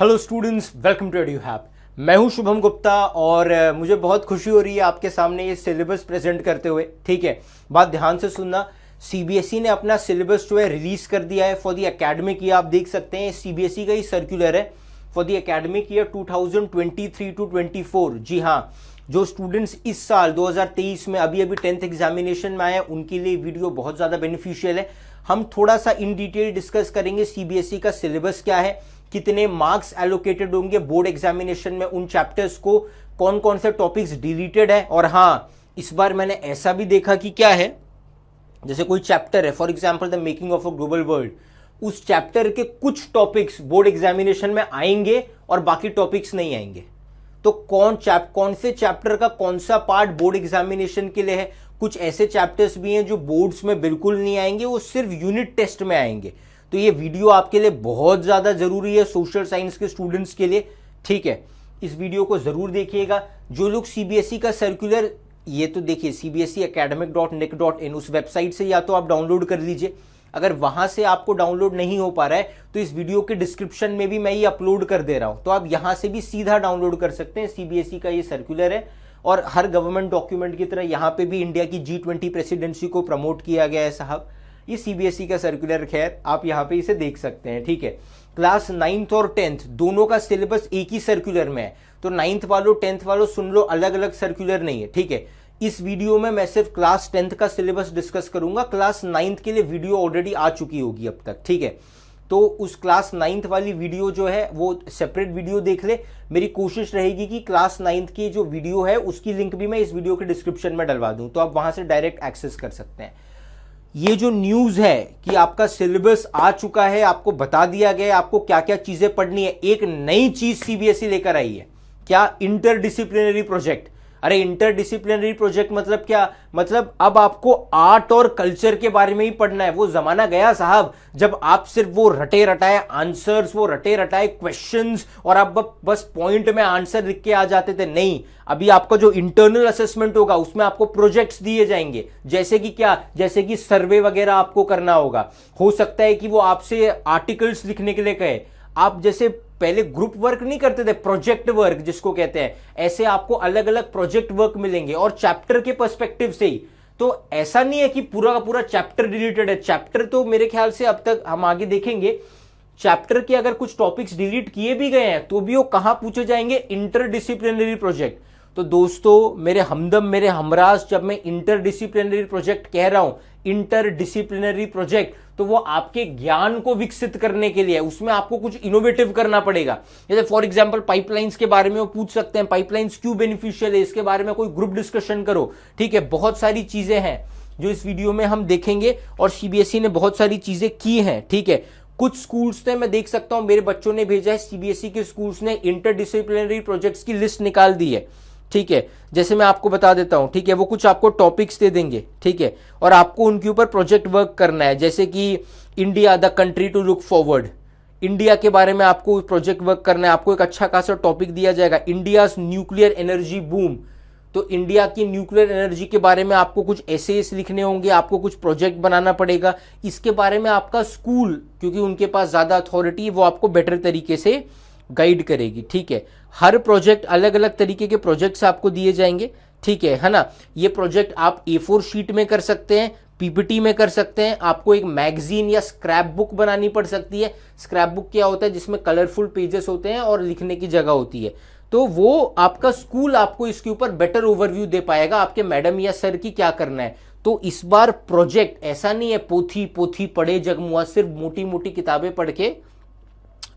Hello students, welcome to EduHub। मैं हूं शुभम गुप्ता और मुझे बहुत खुशी हो रही है आपके सामने ये सिलेबस प्रेजेंट करते हुए। ठीक है, बात ध्यान से सुनना। सीबीएसई ने अपना सिलेबस जो है रिलीज कर दिया है फॉर द एकेडमिक ईयर। आप देख सकते हैं सीबीएसई का ही सर्कुलर है for the academic year 2023 to 24। जी हाँ, जो स्टूडेंट्स इस साल 2023 में अभी 10th एग्जामिनेशन में आए हैं उनके लिए वीडियो बहुत ज़्यादा बेनिफिशियल है। हम थोड़ा सा इन डिटेल डिस्कस करेंगे सीबीएसई का सिलेबस क्या है, कितने मार्क्स एलोकेटेड होंगे बोर्ड एग्जामिनेशन में उन चैप्टर्स को, कौन कौन से टॉपिक्स डिलीटेड है। और हाँ, इस बार मैंने ऐसा भी देखा कि क्या है, जैसे कोई चैप्टर है for example the making of a global world, उस चैप्टर के कुछ टॉपिक्स बोर्ड एग्जामिनेशन में आएंगे और बाकी टॉपिक्स नहीं आएंगे। तो कौन से चैप्टर का कौन सा पार्ट बोर्ड एग्जामिनेशन के लिए है। कुछ ऐसे चैप्टर्स भी हैं जो बोर्ड्स में बिल्कुल नहीं आएंगे, वो सिर्फ यूनिट टेस्ट में आएंगे। तो ये वीडियो आपके लिए बहुत ज्यादा जरूरी है सोशल साइंस के स्टूडेंट्स के लिए। ठीक है, इस वीडियो को जरूर देखिएगा। जो लोग सीबीएसई का सर्कुलर, ये तो देखिए cbseacademic.nic.in उस वेबसाइट से या तो आप डाउनलोड कर लीजिए। अगर वहां से आपको डाउनलोड नहीं हो पा रहा है तो इस वीडियो के डिस्क्रिप्शन में भी मैं ये अपलोड कर दे रहा हूं, तो आप यहां से भी सीधा डाउनलोड कर सकते हैं। सीबीएसई का ये सर्कुलर है और हर गवर्नमेंट डॉक्यूमेंट की तरह यहां पे भी इंडिया की G20 प्रेसिडेंसी को प्रमोट किया गया है साहब। ये सीबीएसई का सर्कुलर, खैर आप यहां पे इसे देख सकते हैं। ठीक है, क्लास 9th और 10th दोनों का सिलेबस एक ही सर्कुलर में है, तो 9th वालों 10th वालों सुन लो, अलग अलग सर्कुलर नहीं है। ठीक है, इस वीडियो में मैं सिर्फ क्लास 10th का सिलेबस डिस्कस करूंगा। क्लास 9th के लिए वीडियो ऑलरेडी आ चुकी होगी अब तक। ठीक है, तो उस क्लास 9th वाली वीडियो जो है वो सेपरेट वीडियो देख ले। मेरी कोशिश रहेगी कि क्लास 9th की जो वीडियो है उसकी लिंक भी मैं इस वीडियो के डिस्क्रिप्शन में डलवा दूं, तो आप वहां से डायरेक्ट एक्सेस कर सकते हैं। ये जो न्यूज है कि आपका सिलेबस आ चुका है, आपको बता दिया गया है आपको क्या क्या चीजें पढ़नी है। एक नई चीज सीबीएसई लेकर आई है, क्या? Interdisciplinary project. अरे इंटरडिसिप्लिनरी प्रोजेक्ट मतलब क्या? मतलब अब आपको आर्ट और कल्चर के बारे में ही पढ़ना है। वो जमाना गया साहब जब आप सिर्फ वो रटे रटाए आंसर्स, वो रटे रटाए क्वेश्चंस और आप बस पॉइंट में आंसर लिख के आ जाते थे। नहीं, अभी आपका जो इंटरनल असेसमेंट होगा उसमें आपको प्रोजेक्ट्स दिए जाएंगे। जैसे कि क्या? जैसे कि सर्वे वगैरह आपको करना होगा। हो सकता है कि वो आपसे आर्टिकल्स लिखने के लिए कहे। आप जैसे पहले ग्रुप वर्क नहीं करते थे, प्रोजेक्ट वर्क जिसको कहते हैं, ऐसे आपको अलग अलग प्रोजेक्ट वर्क मिलेंगे और चैप्टर के पर्सपेक्टिव से ही। तो ऐसा नहीं है कि पूरा का पूरा चैप्टर डिलीटेड है। चैप्टर तो मेरे ख्याल से अब तक हम आगे देखेंगे, चैप्टर के अगर कुछ टॉपिक्स डिलीट किए भी गए हैं तो भी वो कहां पूछे जाएंगे? Interdisciplinary project. तो दोस्तों मेरे हमदम, मेरे हमराज, जब मैं इंटरडिसिप्लिनरी प्रोजेक्ट कह रहा हूं, इंटरडिसिप्लिनरी प्रोजेक्ट, तो वो आपके ज्ञान को विकसित करने के लिए, उसमें आपको कुछ इनोवेटिव करना पड़ेगा। जैसे फॉर एग्जांपल पाइपलाइंस के बारे में वो पूछ सकते हैं, पाइपलाइंस क्यों बेनिफिशियल है, इसके बारे में कोई ग्रुप डिस्कशन करो। ठीक है, बहुत सारी चीजें हैं जो इस वीडियो में हम देखेंगे और सीबीएसई ने बहुत सारी चीजें की हैं। ठीक है, कुछ स्कूल्स ने, मैं देख सकता हूं मेरे बच्चों ने भेजा है, सीबीएसई के स्कूल्स ने इंटरडिसिप्लिनरी प्रोजेक्ट्स की लिस्ट निकाल दी है। ठीक है, जैसे मैं आपको बता देता हूं। ठीक है, वो कुछ आपको टॉपिक्स दे देंगे। ठीक है, और आपको उनके ऊपर प्रोजेक्ट वर्क करना है। जैसे कि India the country to look forward, India के बारे में आपको प्रोजेक्ट वर्क करना है। आपको एक अच्छा खासा टॉपिक दिया जाएगा, इंडियाज न्यूक्लियर एनर्जी बूम। तो इंडिया की न्यूक्लियर एनर्जी के बारे में आपको कुछ एसेस लिखने होंगे, आपको कुछ प्रोजेक्ट बनाना पड़ेगा। इसके बारे में आपका स्कूल, क्योंकि उनके पास ज्यादा अथॉरिटी है, वो आपको बेटर तरीके से गाइड करेगी। ठीक है, हर प्रोजेक्ट, अलग अलग तरीके के प्रोजेक्ट्स आपको दिए जाएंगे। ठीक है ना? ये प्रोजेक्ट आप A4 शीट में कर सकते हैं, पीपीटी में कर सकते हैं, आपको एक मैगजीन या स्क्रैप बुक बनानी पड़ सकती है। स्क्रैप बुक क्या होता है? जिसमें कलरफुल पेजेस होते हैं और लिखने की जगह होती है। तो वो आपका स्कूल आपको इसके ऊपर बेटर ओवरव्यू दे पाएगा, आपके मैडम या सर की क्या करना है। तो इस बार प्रोजेक्ट ऐसा नहीं है पोथी पोथी पढ़े जगमुआ, सिर्फ मोटी मोटी किताबें पढ़ के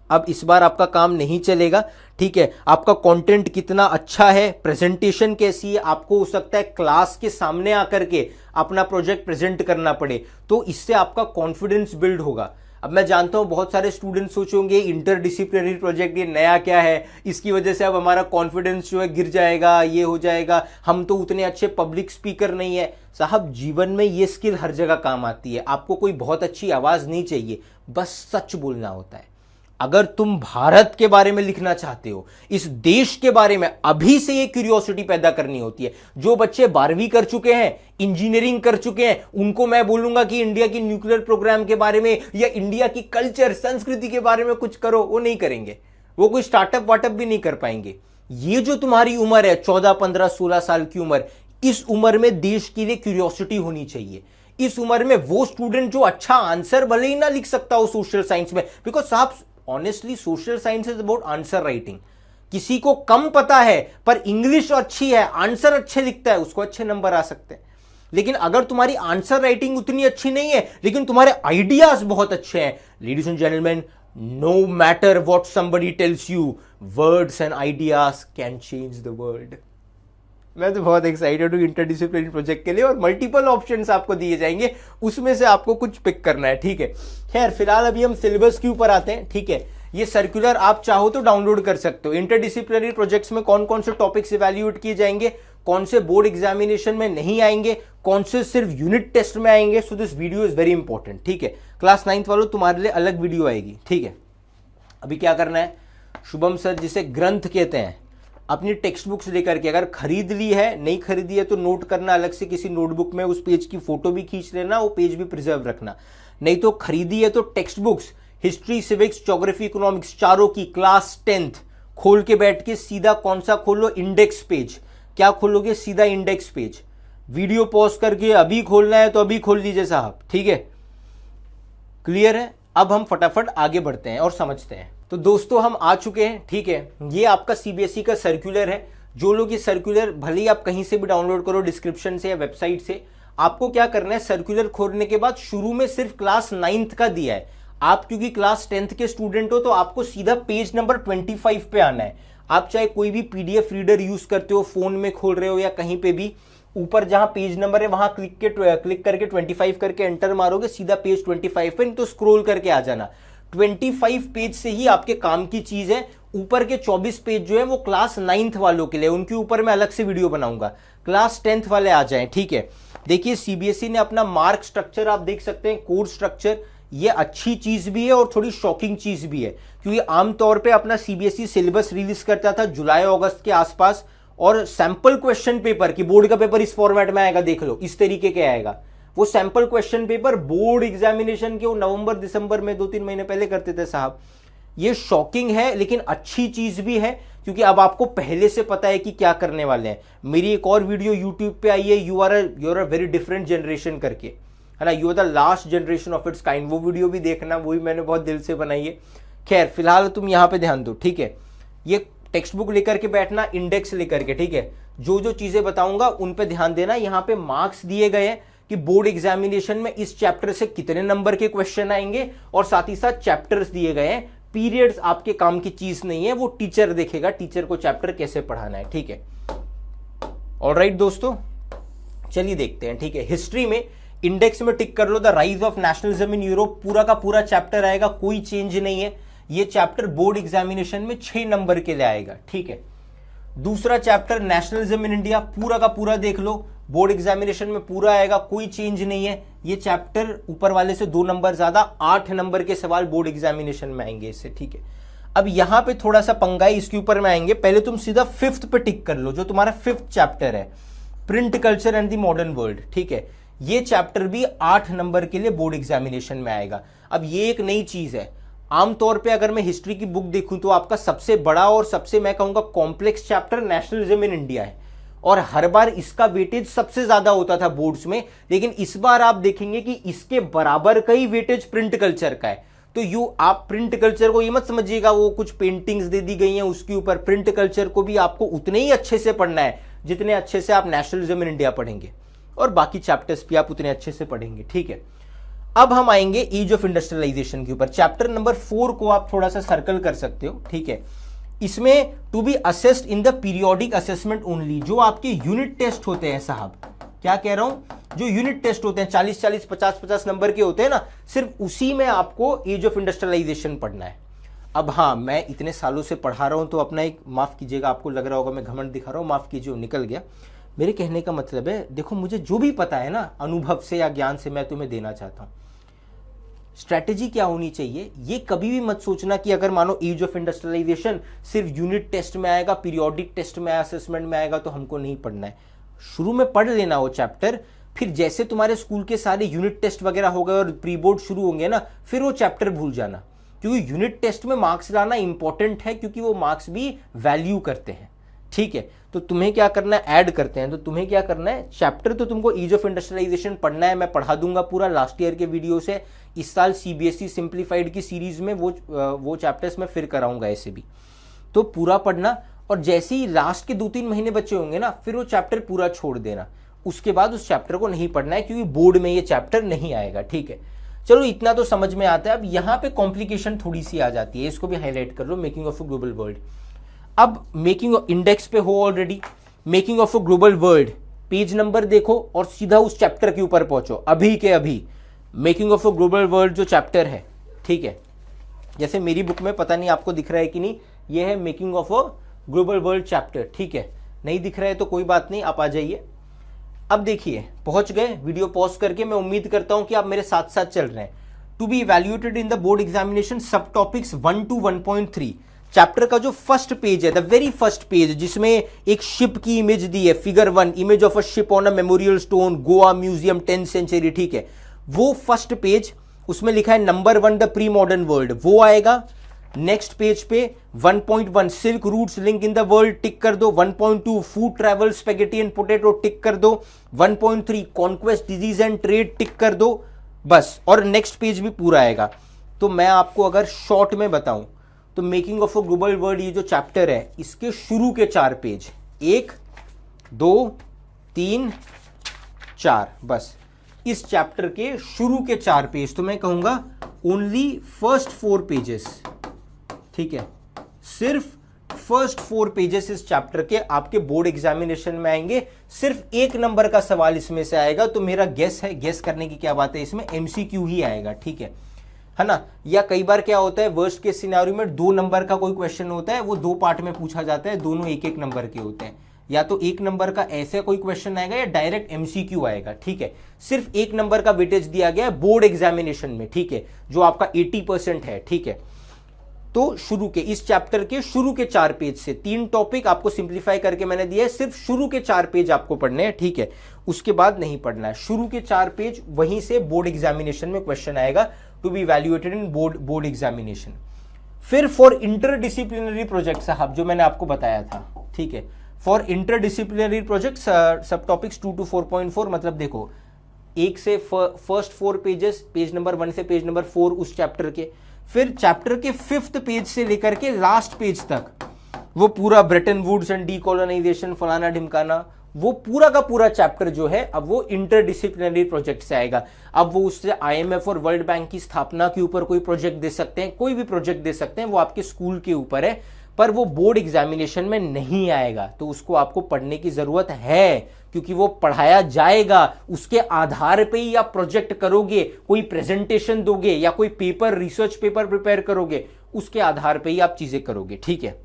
अब इस बार आपका काम नहीं चलेगा। ठीक है, आपका कंटेंट कितना अच्छा है, प्रेजेंटेशन कैसी है, आपको हो सकता है क्लास के सामने आकर के अपना प्रोजेक्ट प्रेजेंट करना पड़े, तो इससे आपका कॉन्फिडेंस बिल्ड होगा। अब मैं जानता हूं बहुत सारे स्टूडेंट सोचेंगे इंटरडिसिप्लिनरी प्रोजेक्ट ये नया क्या है, इसकी वजह से अब हमारा कॉन्फिडेंस जो है गिर जाएगा, ये हो जाएगा, हम तो उतने अच्छे पब्लिक स्पीकर नहीं है। साहब जीवन में ये स्किल हर जगह काम आती है। आपको कोई बहुत अच्छी आवाज नहीं चाहिए, बस सच बोलना होता है। अगर तुम भारत के बारे में लिखना चाहते हो, इस देश के बारे में, अभी से ये क्यूरियोसिटी पैदा करनी होती है। जो बच्चे 12वीं कर चुके हैं, इंजीनियरिंग कर चुके हैं, उनको मैं बोलूंगा कि इंडिया की न्यूक्लियर प्रोग्राम के बारे में या इंडिया की कल्चर संस्कृति के बारे में कुछ करो, वो नहीं करेंगे। वो कोई स्टार्टअप वार्टअप भी नहीं कर पाएंगे। ये जो तुम्हारी उम्र है 14, 15, 16 साल की उम्र, इस उम्र में देश के लिए क्यूरियोसिटी होनी चाहिए। इस उम्र में वो स्टूडेंट जो अच्छा आंसर भले ही ना लिख सकता हो सोशल साइंस में, बिकॉज साहब honestly social science is about answer writing. किसी को कम पता है पर इंग्लिश अच्छी है, आंसर अच्छे लिखता है, उसको अच्छे नंबर आ सकते हैं। लेकिन अगर तुम्हारी आंसर राइटिंग उतनी अच्छी नहीं है लेकिन तुम्हारे आइडियाज बहुत अच्छे हैं, ladies and gentleman, no matter what somebody tells you, words and ideas can change the world. मैं तो बहुत एक्साइटेड हूँ इंटरडिसिप्लिनरी प्रोजेक्ट के लिए, और मल्टीपल ऑप्शंस आपको दिए जाएंगे, उसमें से आपको कुछ पिक करना है, ठीक है। खैर फिलहाल अभी हम सिलेबस के ऊपर आते हैं, ठीक है। ये सर्कुलर आप चाहो तो डाउनलोड कर सकते हो। इंटरडिसिप्लिनरी प्रोजेक्ट्स में कौन कौन से टॉपिक्स इवैल्यूएट किए जाएंगे, कौन से बोर्ड एग्जामिनेशन में नहीं आएंगे, कौन से सिर्फ यूनिट टेस्ट में आएंगे। So this video is very important, ठीक है। क्लास 9th वालों तुम्हारे लिए अलग वीडियो आएगी, ठीक है। अभी क्या करना है, शुभम सर जिसे ग्रंथ कहते हैं, अपनी टेक्स्ट बुक्स लेकर के, अगर खरीद ली है नहीं खरीदी है तो नोट करना अलग से किसी नोटबुक में, उस पेज की फोटो भी खींच लेना, वो पेज भी प्रिजर्व रखना। नहीं तो खरीदी है तो text books history, civics, geography, economics चारों की क्लास 10th खोल के बैठ के सीधा कौन सा खोलो, इंडेक्स पेज। क्या खोलोगे, सीधा इंडेक्स पेज। वीडियो पॉज करके अभी खोलना है तो अभी खोल लीजिए साहब, ठीक है। क्लियर है। अब हम फटाफट आगे बढ़ते हैं और समझते हैं। तो दोस्तों हम आ चुके हैं, ठीक है। ये आपका सीबीएसई का सर्कुलर है। जो लोग ये सर्कुलर भले ही आप कहीं से भी डाउनलोड करो, डिस्क्रिप्शन से या वेबसाइट से, आपको क्या करना है, सर्कुलर खोलने के बाद शुरू में सिर्फ क्लास 9th का दिया है। आप क्योंकि क्लास 10th के स्टूडेंट हो तो आपको सीधा पेज नंबर 25 पे आना है। आप चाहे कोई भी पीडीएफ रीडर यूज करते हो, फोन में खोल रहे हो या कहीं पे भी, ऊपर जहां पेज नंबर है वहां क्लिक करके 25 करके एंटर मारोगे, सीधा पेज 25 पे, नहीं तो स्क्रॉल करके आ जाना। 25 पेज से ही आपके काम की चीज है। ऊपर के 24 पेज जो है वो क्लास 9th वालों के लिए, उनके ऊपर मैं अलग से वीडियो बनाऊंगा। क्लास 10th वाले आ जाएं, ठीक है। देखिए सीबीएसई ने अपना मार्क स्ट्रक्चर आप देख सकते हैं, कोर्स स्ट्रक्चर, ये अच्छी चीज भी है और थोड़ी शॉकिंग चीज भी है, क्योंकि आमतौर पे अपना सीबीएसई सिलेबस रिलीज करता था जुलाई अगस्त के आसपास, और सैंपल क्वेश्चन पेपर की बोर्ड का पेपर इस फॉर्मेट में आएगा, देख लो इस तरीके के आएगा। वो sample question paper board examination के वो नवंबर दिसंबर में 2-3 महीने पहले करते थे साहब। ये शॉकिंग है लेकिन अच्छी चीज भी है, क्योंकि अब आपको पहले से पता है कि क्या करने वाले हैं। मेरी एक और वीडियो यूट्यूब पे आई है, you are a very different generation करके, है ना, you are the last generation of its kind. वो वीडियो भी देखना, वो भी मैंने बहुत दिल से बनाई है। खैर फिलहाल तुम यहां पे ध्यान दो, ठीक है। ये टेक्स्ट बुक लेकर के बैठना, इंडेक्स लेकर के, ठीक है। जो जो चीजें बताऊंगा उन पे ध्यान देना। यहां पे मार्क्स दिए गए हैं कि बोर्ड एग्जामिनेशन में इस चैप्टर से कितने नंबर के क्वेश्चन आएंगे, और साथ ही साथ चैप्टर्स दिए गए हैं। पीरियड्स आपके काम की चीज नहीं है, वो टीचर देखेगा, टीचर को चैप्टर कैसे पढ़ाना है, ठीक है। ऑलराइट दोस्तों, चलिए देखते हैं, ठीक है। हिस्ट्री में इंडेक्स में टिक कर लो, the rise of nationalism in Europe, पूरा का पूरा चैप्टर आएगा, कोई चेंज नहीं है। ये चैप्टर बोर्ड एग्जामिनेशन में 6 नंबर के लिए आएगा, ठीक है। दूसरा चैप्टर नेशनलिज्म इन इंडिया, पूरा का पूरा देख लो, बोर्ड एग्जामिनेशन में पूरा आएगा, कोई चेंज नहीं है। ये चैप्टर ऊपर वाले से 2 नंबर ज्यादा, 8 नंबर के सवाल बोर्ड एग्जामिनेशन में आएंगे इससे, ठीक है। अब यहां पे थोड़ा सा पंगा है, इसके ऊपर में आएंगे। पहले तुम सीधा 5th पे टिक कर लो, जो तुम्हारा 5th चैप्टर है, print culture and the modern world, ठीक है। ये चैप्टर भी 8 नंबर के लिए बोर्ड एग्जामिनेशन में आएगा। अब ये एक नई चीज है। आमतौर पे अगर मैं हिस्ट्री की बुक देखूं तो आपका सबसे बड़ा और सबसे मैं कहूंगा complex chapter nationalism in India है, और हर बार इसका वेटेज सबसे ज्यादा होता था बोर्ड्स में। लेकिन इस बार आप देखेंगे कि इसके बराबर का ही वेटेज प्रिंट कल्चर का है। तो आप प्रिंट कल्चर को ये मत समझिएगा वो कुछ पेंटिंग्स दे दी गई हैं उसके ऊपर। प्रिंट कल्चर को भी आपको उतने ही अच्छे से पढ़ना है जितने अच्छे से आप नेशनलिज्म इन इंडिया पढ़ेंगे, और बाकी चैप्टर्स भी आप उतने अच्छे से पढ़ेंगे, ठीक है। अब हम आएंगे एज ऑफ इंडस्ट्रियलाइजेशन के ऊपर। चैप्टर नंबर 4 को आप थोड़ा सा सर्कल कर सकते हो, ठीक है। इसमें to be assessed in the periodic assessment only, जो आपके यूनिट टेस्ट होते हैं साहब, क्या कह रहा हूं, जो यूनिट टेस्ट होते हैं 40-40, 50-50 नंबर के होते हैं ना, सिर्फ उसी में आपको एज ऑफ इंडस्ट्रियलाइजेशन पढ़ना है। अब हाँ, मैं इतने सालों से पढ़ा रहा हूं तो अपना एक, माफ कीजिएगा, आपको लग रहा होगा मैं घमंड दिखा रहा हूं, माफ कीजिए, निकल गया। मेरे कहने का मतलब है, देखो मुझे जो भी पता है ना अनुभव से या ज्ञान से, मैं तुम्हें देना चाहता हूं। स्ट्रैटेजी क्या होनी चाहिए, ये कभी भी मत सोचना कि अगर मानो एज ऑफ इंडस्ट्रियलाइजेशन सिर्फ यूनिट टेस्ट में आएगा, पीरियोडिक टेस्ट में, असेसमेंट में आएगा तो हमको नहीं पढ़ना है। शुरू में पढ़ लेना वो चैप्टर, फिर जैसे तुम्हारे स्कूल के सारे यूनिट टेस्ट वगैरह हो गए और प्री बोर्ड शुरू होंगे ना, फिर वो चैप्टर भूल जाना। क्योंकि यूनिट टेस्ट में मार्क्स लाना इंपॉर्टेंट है, क्योंकि वो मार्क्स भी वैल्यू करते हैं, ठीक है। तो तुम्हें क्या करना है, ऐड करते हैं, तो तुम्हें क्या करना है, चैप्टर तो तुमको ईज ऑफ इंडस्ट्रियलाइजेशन पढ़ना है, मैं पढ़ा दूंगा पूरा लास्ट ईयर के वीडियो से। इस साल सीबीएसई सिंप्लीफाइड की सीरीज में वो चैप्टर्स मैं फिर कराऊंगा ऐसे भी, तो पूरा पढ़ना। और जैसे ही लास्ट के 2-3 महीने बचे होंगे ना, फिर वो चैप्टर पूरा छोड़ देना, उसके बाद उस चैप्टर को नहीं पढ़ना है, क्योंकि बोर्ड में ये चैप्टर नहीं आएगा, ठीक है। चलो इतना तो समझ में आता है। अब यहाँ पे कॉम्प्लिकेशन थोड़ी सी आ जाती है, इसको भी हाईलाइट कर लो, making of a global world. अब मेकिंग इंडेक्स पे हो already, making of a global world page number देखो और सीधा उस चैप्टर के ऊपर पहुंचो, अभी के अभी making of a global world जो चैप्टर है, ठीक है। जैसे मेरी बुक में, पता नहीं आपको दिख रहा है कि नहीं, ये है making of a global world chapter, ठीक है। नहीं दिख रहा है तो कोई बात नहीं, आप आ जाइए। अब देखिए पहुंच गए, वीडियो पॉज करके, मैं उम्मीद करता हूं कि आप मेरे साथ साथ चल रहे हैं। To be evaluated in the board examination sub topics 1 to 1.3 chapter का जो फर्स्ट पेज है, द वेरी फर्स्ट पेज, जिसमें एक शिप की इमेज दी है, figure 1, image of a ship on a memorial stone, Goa museum 10th century, ठीक है। वो फर्स्ट पेज, उसमें लिखा है number 1 the pre modern world, वो आएगा। नेक्स्ट पेज पे 1.1 silk routes link in the world, tick कर दो। 1.2 food travel spaghetti and potato, tick कर दो। 1.3 conquest disease and trade, tick कर दो, बस। और नेक्स्ट पेज भी पूरा आएगा। तो मैं आपको अगर शॉर्ट में बताऊं तो making of a global world ये जो चैप्टर है, इसके शुरू के 4 पेज, 1, 2, 3, 4, बस इस चैप्टर के शुरू के 4 पेज, तो मैं कहूंगा ओनली फर्स्ट 4 पेजेस, ठीक है। सिर्फ फर्स्ट 4 पेजेस इस चैप्टर के आपके बोर्ड एग्जामिनेशन में आएंगे। सिर्फ 1 नंबर का सवाल इसमें से आएगा, तो मेरा गेस है, गेस करने की क्या बात है, इसमें एमसीक्यू ही आएगा, ठीक है ना। या कई बार क्या होता है, वर्स्ट केस सिनेरियो में 2 नंबर का कोई क्वेश्चन होता है, वो 2 पार्ट में पूछा जाता है, दोनों 1-1 नंबर के होते हैं। या तो 1 नंबर का ऐसे कोई क्वेश्चन आएगा या डायरेक्ट एमसीक्यू आएगा, ठीक है। सिर्फ 1 नंबर का वेटेज दिया गया है बोर्ड एग्जामिनेशन में, ठीक है, जो आपका 80% है, ठीक है। तो शुरू के इस चैप्टर के शुरू के 4 पेज से 3 टॉपिक आपको सिंप्लीफाई करके मैंने दिया है, सिर्फ शुरू के 4 पेज आपको पढ़ने हैं, ठीक है। उसके बाद नहीं पढ़ना है, शुरू के 4 पेज, वहीं से बोर्ड एग्जामिनेशन में क्वेश्चन आएगा, to be evaluated in board examination. फिर फॉर इंटरडिसिप्लिनरी प्रोजेक्ट, साहब जो मैंने आपको बताया था, ठीक है, for interdisciplinary project sub topics 2 to 4.4, मतलब देखो 1 से फर्स्ट 4 पेजेस, पेज नंबर 1 से पेज नंबर 4 उस चैप्टर के, फिर चैप्टर के 5th पेज से लेकर के लास्ट पेज तक वो पूरा ब्रेटन वुड्स एंड डीकोलोनाइजेशन, फलाना ढिमकाना, वो पूरा का पूरा चैप्टर जो है, अब वो इंटरडिसिप्लिनरी प्रोजेक्ट से आएगा। अब वो उससे आईएमएफ और वर्ल्ड बैंक की स्थापना के ऊपर कोई प्रोजेक्ट दे सकते हैं, कोई भी प्रोजेक्ट दे सकते हैं, वो आपके स्कूल के ऊपर है, पर वो बोर्ड एग्जामिनेशन में नहीं आएगा, तो उसको आपको पढ़ने की जरूरत है, क्योंकि वो पढ़ाया जाएगा, उसके आधार पे ही आप प्रोजेक्ट करोगे, कोई प्रेजेंटेशन दोगे या कोई पेपर, रिसर्च पेपर प्रिपेयर करोगे, उसके आधार पे ही आप चीजें करोगे, ठीक है।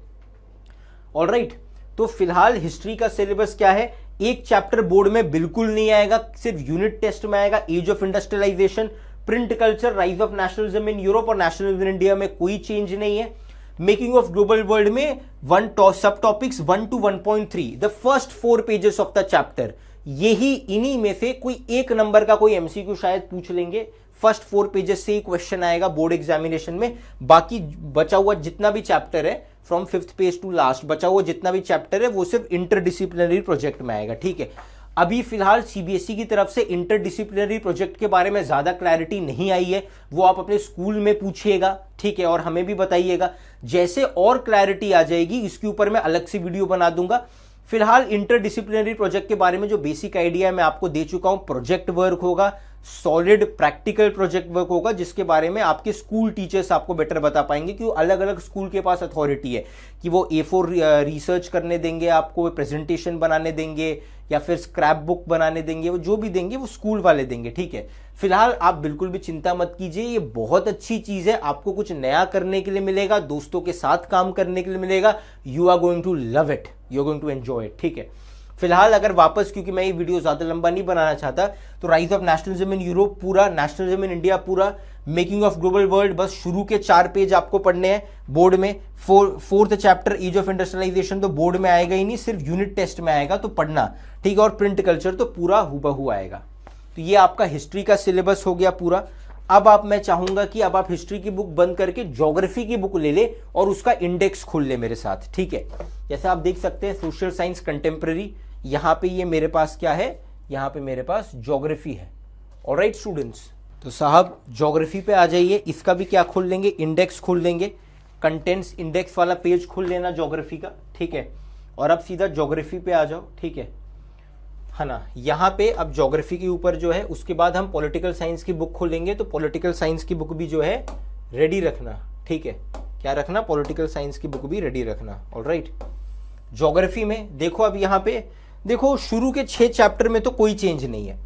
ऑलराइट, तो फिलहाल हिस्ट्री का सिलेबस क्या है, एक चैप्टर बोर्ड में बिल्कुल नहीं आएगा, सिर्फ यूनिट टेस्ट में आएगा, age of industrialisation, print culture, rise of nationalism in Europe और नेशनलिज्म इन इंडिया में कोई चेंज नहीं है। मेकिंग ऑफ ग्लोबल वर्ल्ड में सब topics 1 to 1.3, the first 4 pages of the chapter, यही इन्हीं में से कोई 1 नंबर का कोई एमसीक्यू शायद पूछ लेंगे, फर्स्ट 4 पेजेस से ही क्वेश्चन आएगा बोर्ड एग्जामिनेशन में। बाकी बचा हुआ जितना भी चैप्टर है, from 5th page to last, बचा हुआ जितना भी चैप्टर है, वो सिर्फ इंटरडिसिप्लिनरी प्रोजेक्ट में आएगा, ठीक है। अभी फिलहाल सीबीएसई की तरफ से इंटरडिसिप्लिनरी प्रोजेक्ट के बारे में ज्यादा क्लैरिटी नहीं आई है, वो आप अपने स्कूल में पूछिएगा, ठीक है, और हमें भी बताइएगा। जैसे और क्लैरिटी आ जाएगी, इसके ऊपर मैं अलग से वीडियो बना दूंगा। फिलहाल इंटरडिसिप्लिनरी प्रोजेक्ट के बारे में जो बेसिक आइडिया मैं आपको दे चुका हूं, प्रोजेक्ट वर्क होगा, सॉलिड प्रैक्टिकल प्रोजेक्ट वर्क होगा, जिसके बारे में आपके स्कूल टीचर्स आपको बेटर बता पाएंगे, कि अलग अलग स्कूल के पास अथॉरिटी है कि वो A4 रिसर्च करने देंगे, आपको प्रेजेंटेशन बनाने देंगे, या फिर स्क्रैप बुक बनाने देंगे, वो जो भी देंगे वो स्कूल वाले देंगे, ठीक है। फिलहाल आप बिल्कुल भी चिंता मत कीजिए, ये बहुत अच्छी चीज है, आपको कुछ नया करने के लिए मिलेगा, दोस्तों के साथ काम करने के लिए मिलेगा, you are going to love it, you are going to enjoy it, ठीक है। फिलहाल अगर वापस, क्योंकि मैं ये वीडियो ज्यादा लंबा नहीं बनाना चाहता, तो rise of nationalism in Europe पूरा, नेशनलिज्म इन इंडिया पूरा, मेकिंग ऑफ ग्लोबल वर्ल्ड बस शुरू के 4 पेज आपको पढ़ने हैं बोर्ड में। 4th chapter age of industrialisation तो बोर्ड में आएगा ही नहीं, सिर्फ यूनिट टेस्ट में आएगा, तो पढ़ना, ठीक है। और प्रिंट कल्चर तो पूरा हुबहू आएगा। तो ये आपका हिस्ट्री का सिलेबस हो गया पूरा। अब आप, मैं चाहूंगा कि अब आप हिस्ट्री की बुक बंद करके ज्योग्राफी की बुक ले ले और उसका इंडेक्स खोल ले मेरे साथ, ठीक है। जैसे आप देख सकते हैं सोशल साइंस कंटेम्प्रेरी, यहां पे ये मेरे पास क्या है, यहां पे मेरे पास ज्योग्राफी है। ऑलराइट स्टूडेंट्स, तो साहब ज्योग्राफी पे आ जाइए, इसका भी क्या खोल लेंगे, इंडेक्स खोल लेंगे, कंटेंट्स इंडेक्स वाला पेज खोल लेना ज्योग्राफी का, ठीक है। और अब सीधा ज्योग्राफी पे आ जाओ, ठीक है ना। यहाँ पे अब ज्योग्राफी के ऊपर जो है, उसके बाद हम पॉलिटिकल साइंस की बुक खोलेंगे, तो पॉलिटिकल साइंस की बुक भी जो है रेडी रखना, ठीक है। क्या रखना, पॉलिटिकल साइंस की बुक भी रेडी रखना। ऑलराइट, ज्योग्राफी में देखो, अब यहाँ पे देखो शुरू के 6 चैप्टर में तो कोई चेंज नहीं है,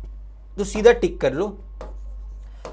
तो सीधा टिक कर लो।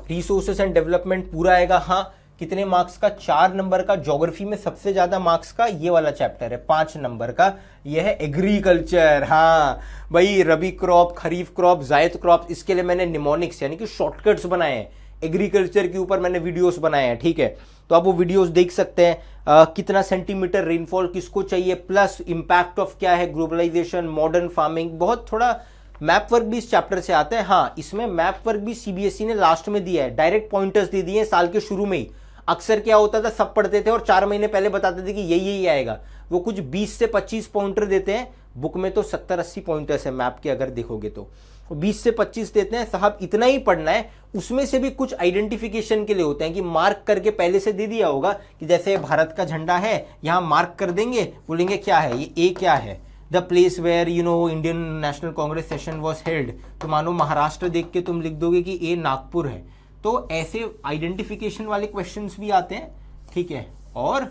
रिसोर्सेस एंड डेवलपमेंट पूरा आएगा, हाँ। कितने मार्क्स का, 4 नंबर का। ज्योग्राफी में सबसे ज्यादा मार्क्स का ये वाला चैप्टर है, 5 नंबर का, ये है एग्रीकल्चर। हाँ भाई, रबी क्रॉप, खरीफ क्रॉप, जायद क्रॉप, इसके लिए मैंने निमोनिक्स यानी कि शॉर्टकट्स बनाए हैं। एग्रीकल्चर के ऊपर मैंने वीडियोस बनाए हैं, ठीक है। तो आप वो वीडियोस देख सकते हैं। कितना सेंटीमीटर रेनफॉल किसको चाहिए, प्लस इंपैक्ट ऑफ क्या है ग्लोबलाइजेशन, मॉडर्न फार्मिंग, बहुत थोड़ा मैप वर्क भी इस चैप्टर से आता है। हाँ, इसमें मैप वर्क भी सीबीएसई ने लास्ट में दिया है, डायरेक्ट पॉइंटर्स दे दिए साल के शुरू में ही। अक्सर क्या होता था, सब पढ़ते थे और 4 महीने पहले बताते थे कि यही आएगा। वो कुछ 20 से 25 पॉइंटर देते हैं, बुक में तो 70-80 पॉइंटर्स है मैप के, अगर देखोगे तो 20 से 25 देते हैं। साहब इतना ही पढ़ना है, उसमें से भी कुछ आइडेंटिफिकेशन के लिए होते हैं कि मार्क करके पहले से दे दिया होगा कि जैसे भारत का झंडा है, यहां मार्क कर देंगे, बोलेंगे क्या है ये, ए क्या है, the place where Indian National Congress session was held, तो मानो महाराष्ट्र देख के तुम लिख दोगे कि ए नागपुर है। तो ऐसे आइडेंटिफिकेशन वाले क्वेश्चंस भी आते हैं, ठीक है, और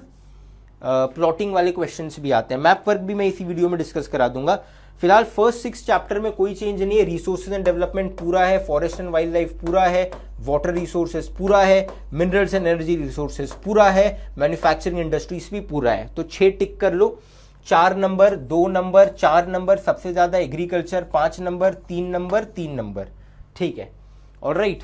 प्लॉटिंग वाले क्वेश्चंस भी आते हैं। मैप वर्क भी मैं इसी वीडियो में डिस्कस करा दूंगा। फिलहाल फर्स्ट 6 चैप्टर में कोई चेंज नहीं है। रिसोर्सेज एंड डेवलपमेंट पूरा है, फॉरेस्ट एंड वाइल्ड लाइफ पूरा है, वाटर रिसोर्सेज पूरा है, मिनरल्स एंड एनर्जी रिसोर्सेज पूरा है, मैन्युफैक्चरिंग इंडस्ट्रीज भी पूरा है। तो 6 टिक कर लो। 4 नंबर, 2 नंबर, 4 नंबर, सबसे ज्यादा एग्रीकल्चर 5 नंबर, 3 नंबर, 3 नंबर, ठीक है। ऑलराइट,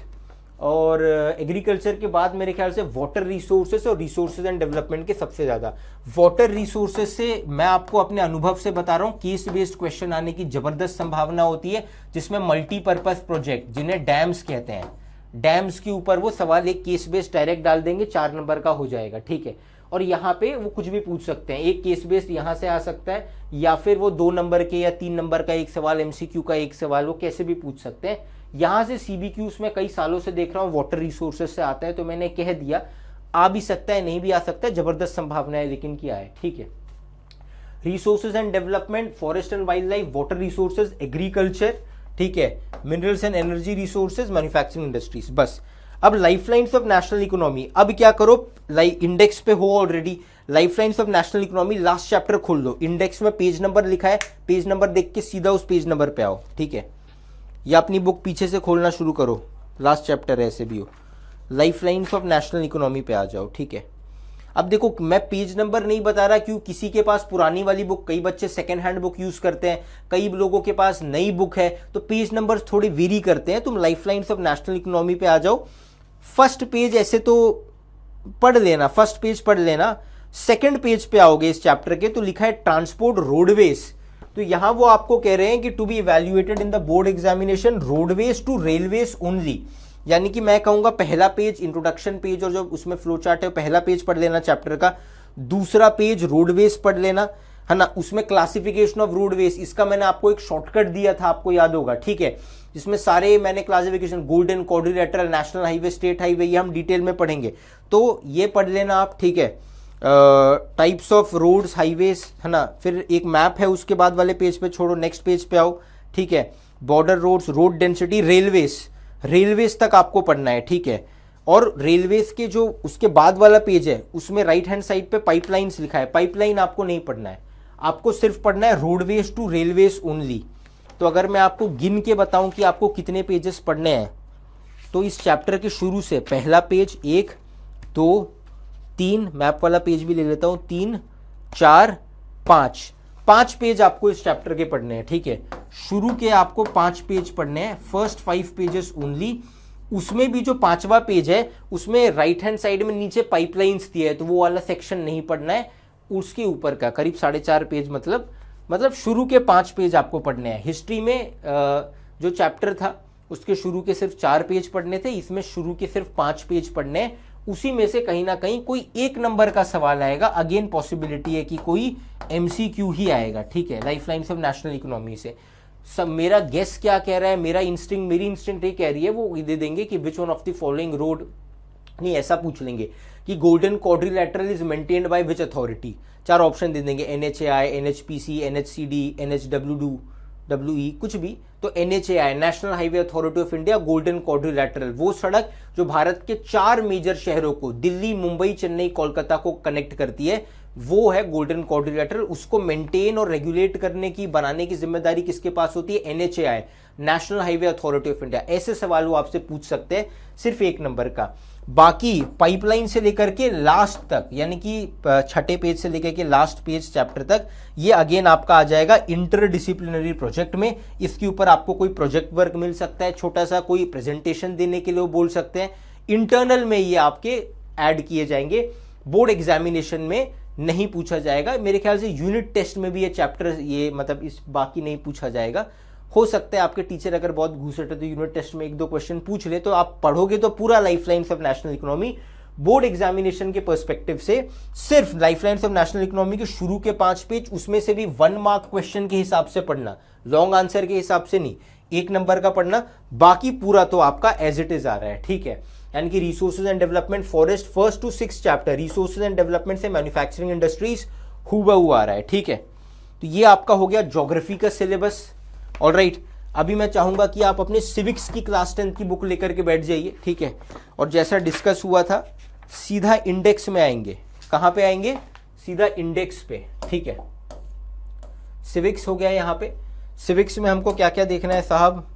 और एग्रीकल्चर के बाद मेरे ख्याल से वाटर रिसोर्सेस और रिसोर्सेज एंड डेवलपमेंट के सबसे ज्यादा। वाटर रिसोर्सेज से मैं आपको अपने अनुभव से बता रहा हूं, केस बेस्ड क्वेश्चन आने की जबरदस्त संभावना होती है, जिसमें मल्टीपर्पज प्रोजेक्ट, जिन्हें डैम्स कहते हैं, डैम्स के ऊपर वो सवाल एक केस बेस्ड डायरेक्ट डाल देंगे, 4 नंबर का हो जाएगा, ठीक है। और यहाँ पे वो कुछ भी पूछ सकते हैं, एक केस बेस्ड यहाँ से आ सकता है, या फिर वो 2 नंबर के या 3 नंबर का एक सवाल, एमसीक्यू का एक सवाल, वो कैसे भी पूछ सकते हैं। यहां से सीबीक्यूज में कई सालों से देख रहा हूं वाटर रिसोर्सेज से आता है, तो मैंने कह दिया आ भी सकता है, नहीं भी आ सकता है, जबरदस्त संभावना है, लेकिन क्या है, ठीक है। Resources and development, forest and wild life, water resources, agriculture, ठीक है, minerals and energy resources, manufacturing industries, बस। अब लाइफलाइंस ऑफ नेशनल इकोनॉमी, अब क्या करो, इंडेक्स पे हो already, lifelines of national economy last chapter खोल लो, इंडेक्स में पेज नंबर लिखा है, पेज नंबर देख के सीधा उस पेज नंबर पे आओ, ठीक है। या अपनी बुक पीछे से खोलना शुरू करो, लास्ट चैप्टर है ऐसे भी हो, लाइफलाइंस ऑफ नेशनल इकोनॉमी पे आ जाओ, ठीक है। अब देखो, मैं पेज नंबर नहीं बता रहा, क्यों, किसी के पास पुरानी वाली बुक, कई बच्चे सेकंड हैंड बुक यूज करते हैं, कई लोगों के पास नई बुक है, तो पेज नंबर थोड़े वेरी करते हैं। तुम लाइफलाइंस ऑफ नेशनल इकोनॉमी पे आ जाओ। फर्स्ट पेज ऐसे तो पढ़ लेना, फर्स्ट पेज पढ़ लेना। सेकंड पेज पे आओगे इस चैप्टर के, तो लिखा है ट्रांसपोर्ट रोडवेज, तो यहां वो आपको कह रहे हैं कि to be evaluated in the board examination roadways to railways only, यानी कि मैं कहूंगा पहला पेज इंट्रोडक्शन पेज और जो उसमें फ्लो चार्ट है पहला पेज पढ़ लेना चैप्टर का, दूसरा पेज रोडवेज पढ़ लेना, है ना। उसमें क्लासिफिकेशन ऑफ रोडवेज, इसका मैंने आपको एक शॉर्टकट दिया था, आपको याद होगा, ठीक है, जिसमें सारे मैंने classification, golden, quadrilateral, national highway, state highway, ये हम डिटेल में पढ़ेंगे, तो ये पढ़ लेना आप, ठीक है। टाइप्स ऑफ रोड्स, हाईवेज, है ना। फिर एक मैप है, उसके बाद वाले पेज पे छोड़ो, नेक्स्ट पेज पे आओ, ठीक है। Border roads, road density, railways, railways तक आपको पढ़ना है, ठीक है। और रेलवेज के जो उसके बाद वाला पेज है, उसमें राइट हैंड साइड पे पाइपलाइंस लिखा है, पाइपलाइन आपको नहीं पढ़ना है, आपको सिर्फ पढ़ना है रोडवेज टू रेलवेज ओनली। तो अगर मैं आपको गिन के बताऊं कि आपको कितने पेजेस पढ़ने हैं, तो इस चैप्टर के शुरू से पहला पेज 1, 2, 3, मैप वाला पेज भी ले लेता हूं, 3, 4, 5 पेज आपको इस चैप्टर के पढ़ने हैं, ठीक है। शुरू के आपको 5 पेज पढ़ने हैं, फर्स्ट 5 पेजेस ओनली। उसमें भी जो 5वां पेज है, उसमें राइट हैंड साइड में नीचे पाइपलाइंस दिया है, तो वो वाला सेक्शन नहीं पढ़ना है, उसके ऊपर का करीब 4.5 पेज, मतलब शुरू के 5 पेज आपको पढ़ने हैं। हिस्ट्री में जो चैप्टर था उसके शुरू के सिर्फ 4 पेज पढ़ने थे, इसमें शुरू के सिर्फ 5 पेज पढ़ने हैं। उसी में से कहीं ना कहीं कोई एक नंबर का सवाल आएगा, अगेन पॉसिबिलिटी है कि कोई एमसीक्यू ही आएगा, ठीक है, लाइफलाइंस ऑफ नेशनल इकोनॉमी से। सब मेरा गेस क्या कह रहा है, मेरी इंस्टिंक्ट ये कह रही है, वो दे देंगे कि which one of the following road, नहीं ऐसा पूछ लेंगे कि golden quadrilateral is maintained by which authority. 4 option दे देंगे, NHAI, NHPC, NHCD, NHWE, कुछ भी। तो NHAI, national highway authority of India, golden quadrilateral, वो सड़क जो भारत के 4 मेजर शहरों को, दिल्ली, मुंबई, चेन्नई, कोलकाता को कनेक्ट करती है, वो है गोल्डन क्वाड्रिलैटरल। उसको मेंटेन और रेगुलेट करने की, बनाने की जिम्मेदारी किसके पास होती है? NHAI, national highway authority of India. ऐसे सवाल वो आपसे पूछ सकते हैं सिर्फ 1 नंबर का। बाकी पाइपलाइन से लेकर के लास्ट तक, यानी कि छठे पेज से लेकर के लास्ट पेज चैप्टर तक, ये अगेन आपका आ जाएगा इंटरडिसिप्लिनरी प्रोजेक्ट में। इसके ऊपर आपको कोई प्रोजेक्ट वर्क मिल सकता है, छोटा सा कोई प्रेजेंटेशन देने के लिए वो बोल सकते हैं। इंटरनल में ये आपके ऐड किए जाएंगे, बोर्ड एग्जामिनेशन में नहीं पूछा जाएगा। मेरे ख्याल से यूनिट टेस्ट में भी ये चैप्टर, ये मतलब इस बाकी नहीं पूछा जाएगा। हो सकता है आपके टीचर अगर बहुत घूसट है तो यूनिट टेस्ट में 1-2 क्वेश्चन पूछ ले, तो आप पढ़ोगे तो पूरा lifelines of national economy board examination के पर्सपेक्टिव से सिर्फ लाइफलाइंस ऑफ नेशनल इकोनॉमी के शुरू के 5 पेज, उसमें से भी 1 मार्क क्वेश्चन के हिसाब से पढ़ना, लॉन्ग आंसर के हिसाब से नहीं, 1 नंबर का पढ़ना। बाकी पूरा तो आपका एज इट इज आ रहा है, ठीक है। यानी कि resources and development, forest, 1st to 6th chapter, resources and development से मैन्युफैक्चरिंग इंडस्ट्रीज हूबहू आ रहा है, ठीक है। तो ये आपका हो गया ज्योग्राफी का सिलेबस। ऑलराइट, अभी मैं चाहूंगा कि आप अपने सिविक्स की क्लास 10 की बुक लेकर के बैठ जाइए, ठीक है। और जैसा डिस्कस हुआ था, सीधा इंडेक्स में आएंगे। कहां पे आएंगे? सीधा इंडेक्स पे, ठीक है। सिविक्स हो गया यहां पे। सिविक्स में हमको क्या क्या देखना है साहब?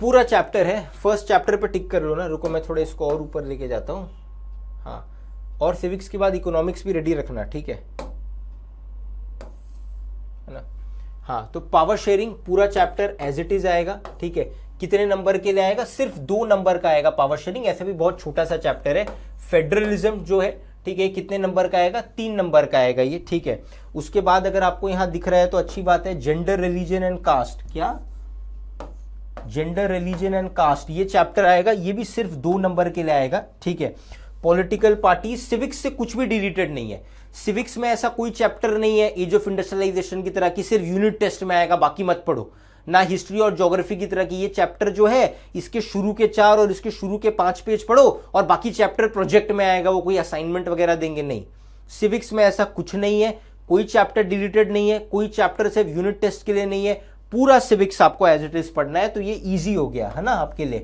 पूरा चैप्टर है, फर्स्ट चैप्टर पे टिक कर लो ना। रुको, मैं थोड़ा इसको और ऊपर लेके जाता हूं। हाँ, और सिविक्स के बाद इकोनॉमिक्स भी रेडी रखना, ठीक है ना। हाँ, तो पावर शेयरिंग पूरा चैप्टर एज इट इज आएगा, ठीक है। कितने नंबर के लिए आएगा? सिर्फ 2 नंबर का आएगा पावर शेयरिंग। ऐसा भी बहुत छोटा सा चैप्टर है। फेडरलिज्म जो है, ठीक है, कितने नंबर का आएगा? 3 नंबर का आएगा ये, ठीक है। उसके बाद अगर आपको यहां दिख रहा है तो अच्छी बात है, जेंडर, रिलीजन एंड कास्ट। क्या? जेंडर, रिलीजन एंड कास्ट, ये चैप्टर आएगा। ये भी सिर्फ 2 नंबर के लिए आएगा, ठीक है। पॉलिटिकल पार्टी, सिविक्स से कुछ भी डिलीटेड नहीं है। सिविक्स में ऐसा कोई चैप्टर नहीं है एज ऑफ इंडस्ट्रियलाइजेशन की तरह कि सिर्फ यूनिट टेस्ट में आएगा, बाकी मत पढ़ो। ना हिस्ट्री और ज्योग्राफी की तरह की ये चैप्टर जो है, इसके शुरू के 4 और इसके शुरू के 5 पेज पढ़ो और बाकी चैप्टर प्रोजेक्ट में आएगा, वो कोई असाइनमेंट वगैरह देंगे, नहीं। सिविक्स में ऐसा कुछ नहीं है, कोई चैप्टर डिलीटेड नहीं है, कोई चैप्टर सिर्फ यूनिट टेस्ट के लिए नहीं है। पूरा सिविक्स आपको एज इट इज पढ़ना है। तो ये इजी हो गया है ना आपके लिए,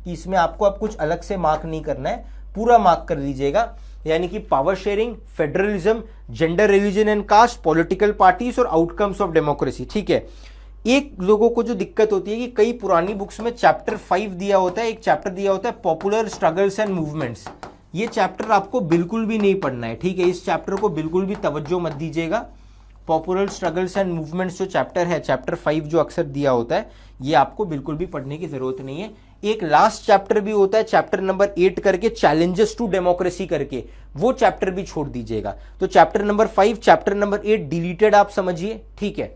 कि इसमें आपको अब कुछ अलग से मार्क नहीं करना है, पूरा मार्क कर लीजिएगा। यानी कि power sharing, federalism, gender, religion and caste, political parties और आउटकम्स ऑफ डेमोक्रेसी, ठीक है। एक लोगों को जो दिक्कत होती है कि कई पुरानी बुक्स में चैप्टर 5 दिया होता है, एक चैप्टर दिया होता है पॉपुलर स्ट्रगल्स एंड मूवमेंट्स। ये चैप्टर आपको बिल्कुल भी नहीं पढ़ना है, ठीक है। इस चैप्टर को बिल्कुल भी तवज्जो मत दीजिएगा। पॉपुलर स्ट्रगल्स एंड मूवमेंट्स जो चैप्टर है, चैप्टर 5 जो अक्सर दिया होता है, ये आपको बिल्कुल भी पढ़ने की जरूरत नहीं है। एक लास्ट चैप्टर भी होता है, चैप्टर नंबर 8 करके, चैलेंजेस टू डेमोक्रेसी करके, वो चैप्टर भी छोड़ दीजिएगा। तो chapter number 5, chapter number 8 deleted आप समझिए, ठीक है।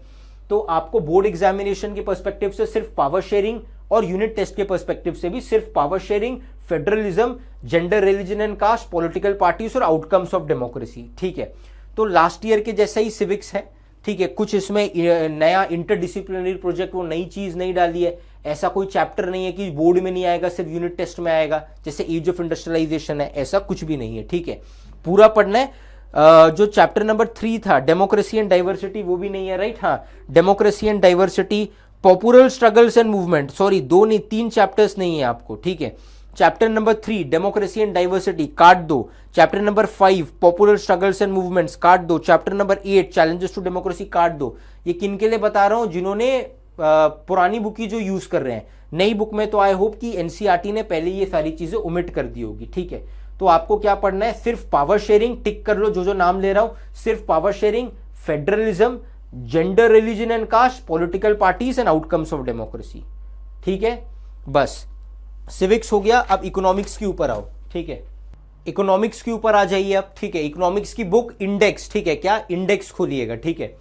तो आपको बोर्ड एग्जामिनेशन के पर्सपेक्टिव से सिर्फ पावर शेयरिंग और यूनिट टेस्ट के पर्सपेक्टिव से भी सिर्फ power sharing, federalism, gender, religion and caste, political parties और आउटकम्स ऑफ डेमोक्रेसी, ठीक है। तो लास्ट ईयर के जैसा ही सिविक्स है, ठीक है। कुछ इसमें नया इंटरडिसिप्लिनरी प्रोजेक्ट, वो नई चीज नहीं डाली है। ऐसा कोई चैप्टर नहीं है कि बोर्ड में नहीं आएगा, सिर्फ यूनिट टेस्ट में आएगा, जैसे एज ऑफ इंडस्ट्रियलाइजेशन है, ऐसा कुछ भी नहीं है, ठीक है। पूरा पढ़ना है। जो चैप्टर नंबर 3 था, डेमोक्रेसी एंड डाइवर्सिटी, वो भी नहीं है, राइट। हाँ, democracy and diversity, popular struggles and movement, sorry 2 नहीं 3 चैप्टर्स नहीं है आपको, ठीक है। Chapter number 3 democracy and diversity काट दो। Chapter number 5 popular struggles and movements काट दो। Chapter number 8 challenges to democracy काट दो। ये किन के लिए बता रहा हूं? जिन्होंने पुरानी बुक की जो यूज कर रहे हैं। नई बुक में तो आई होप कि एनसीईआरटी ने पहले ये सारी चीजें ओमिट कर दी होगी, ठीक है। तो आपको क्या पढ़ना है? सिर्फ पावर शेयरिंग, टिक कर लो जो नाम ले रहा हूं, सिर्फ power sharing, federalism, gender, religion and caste, political parties and outcomes of democracy, ठीक है। बस सिविक्स हो गया। अब इकोनॉमिक्स के ऊपर आओ, ठीक है। इकोनॉमिक्स के ऊपर आ जाइए अब, ठीक है। इकोनॉमिक्स की बुक इंडेक्स, ठीक है। क्या? इंडेक्स खोलिएगा, ठीक है।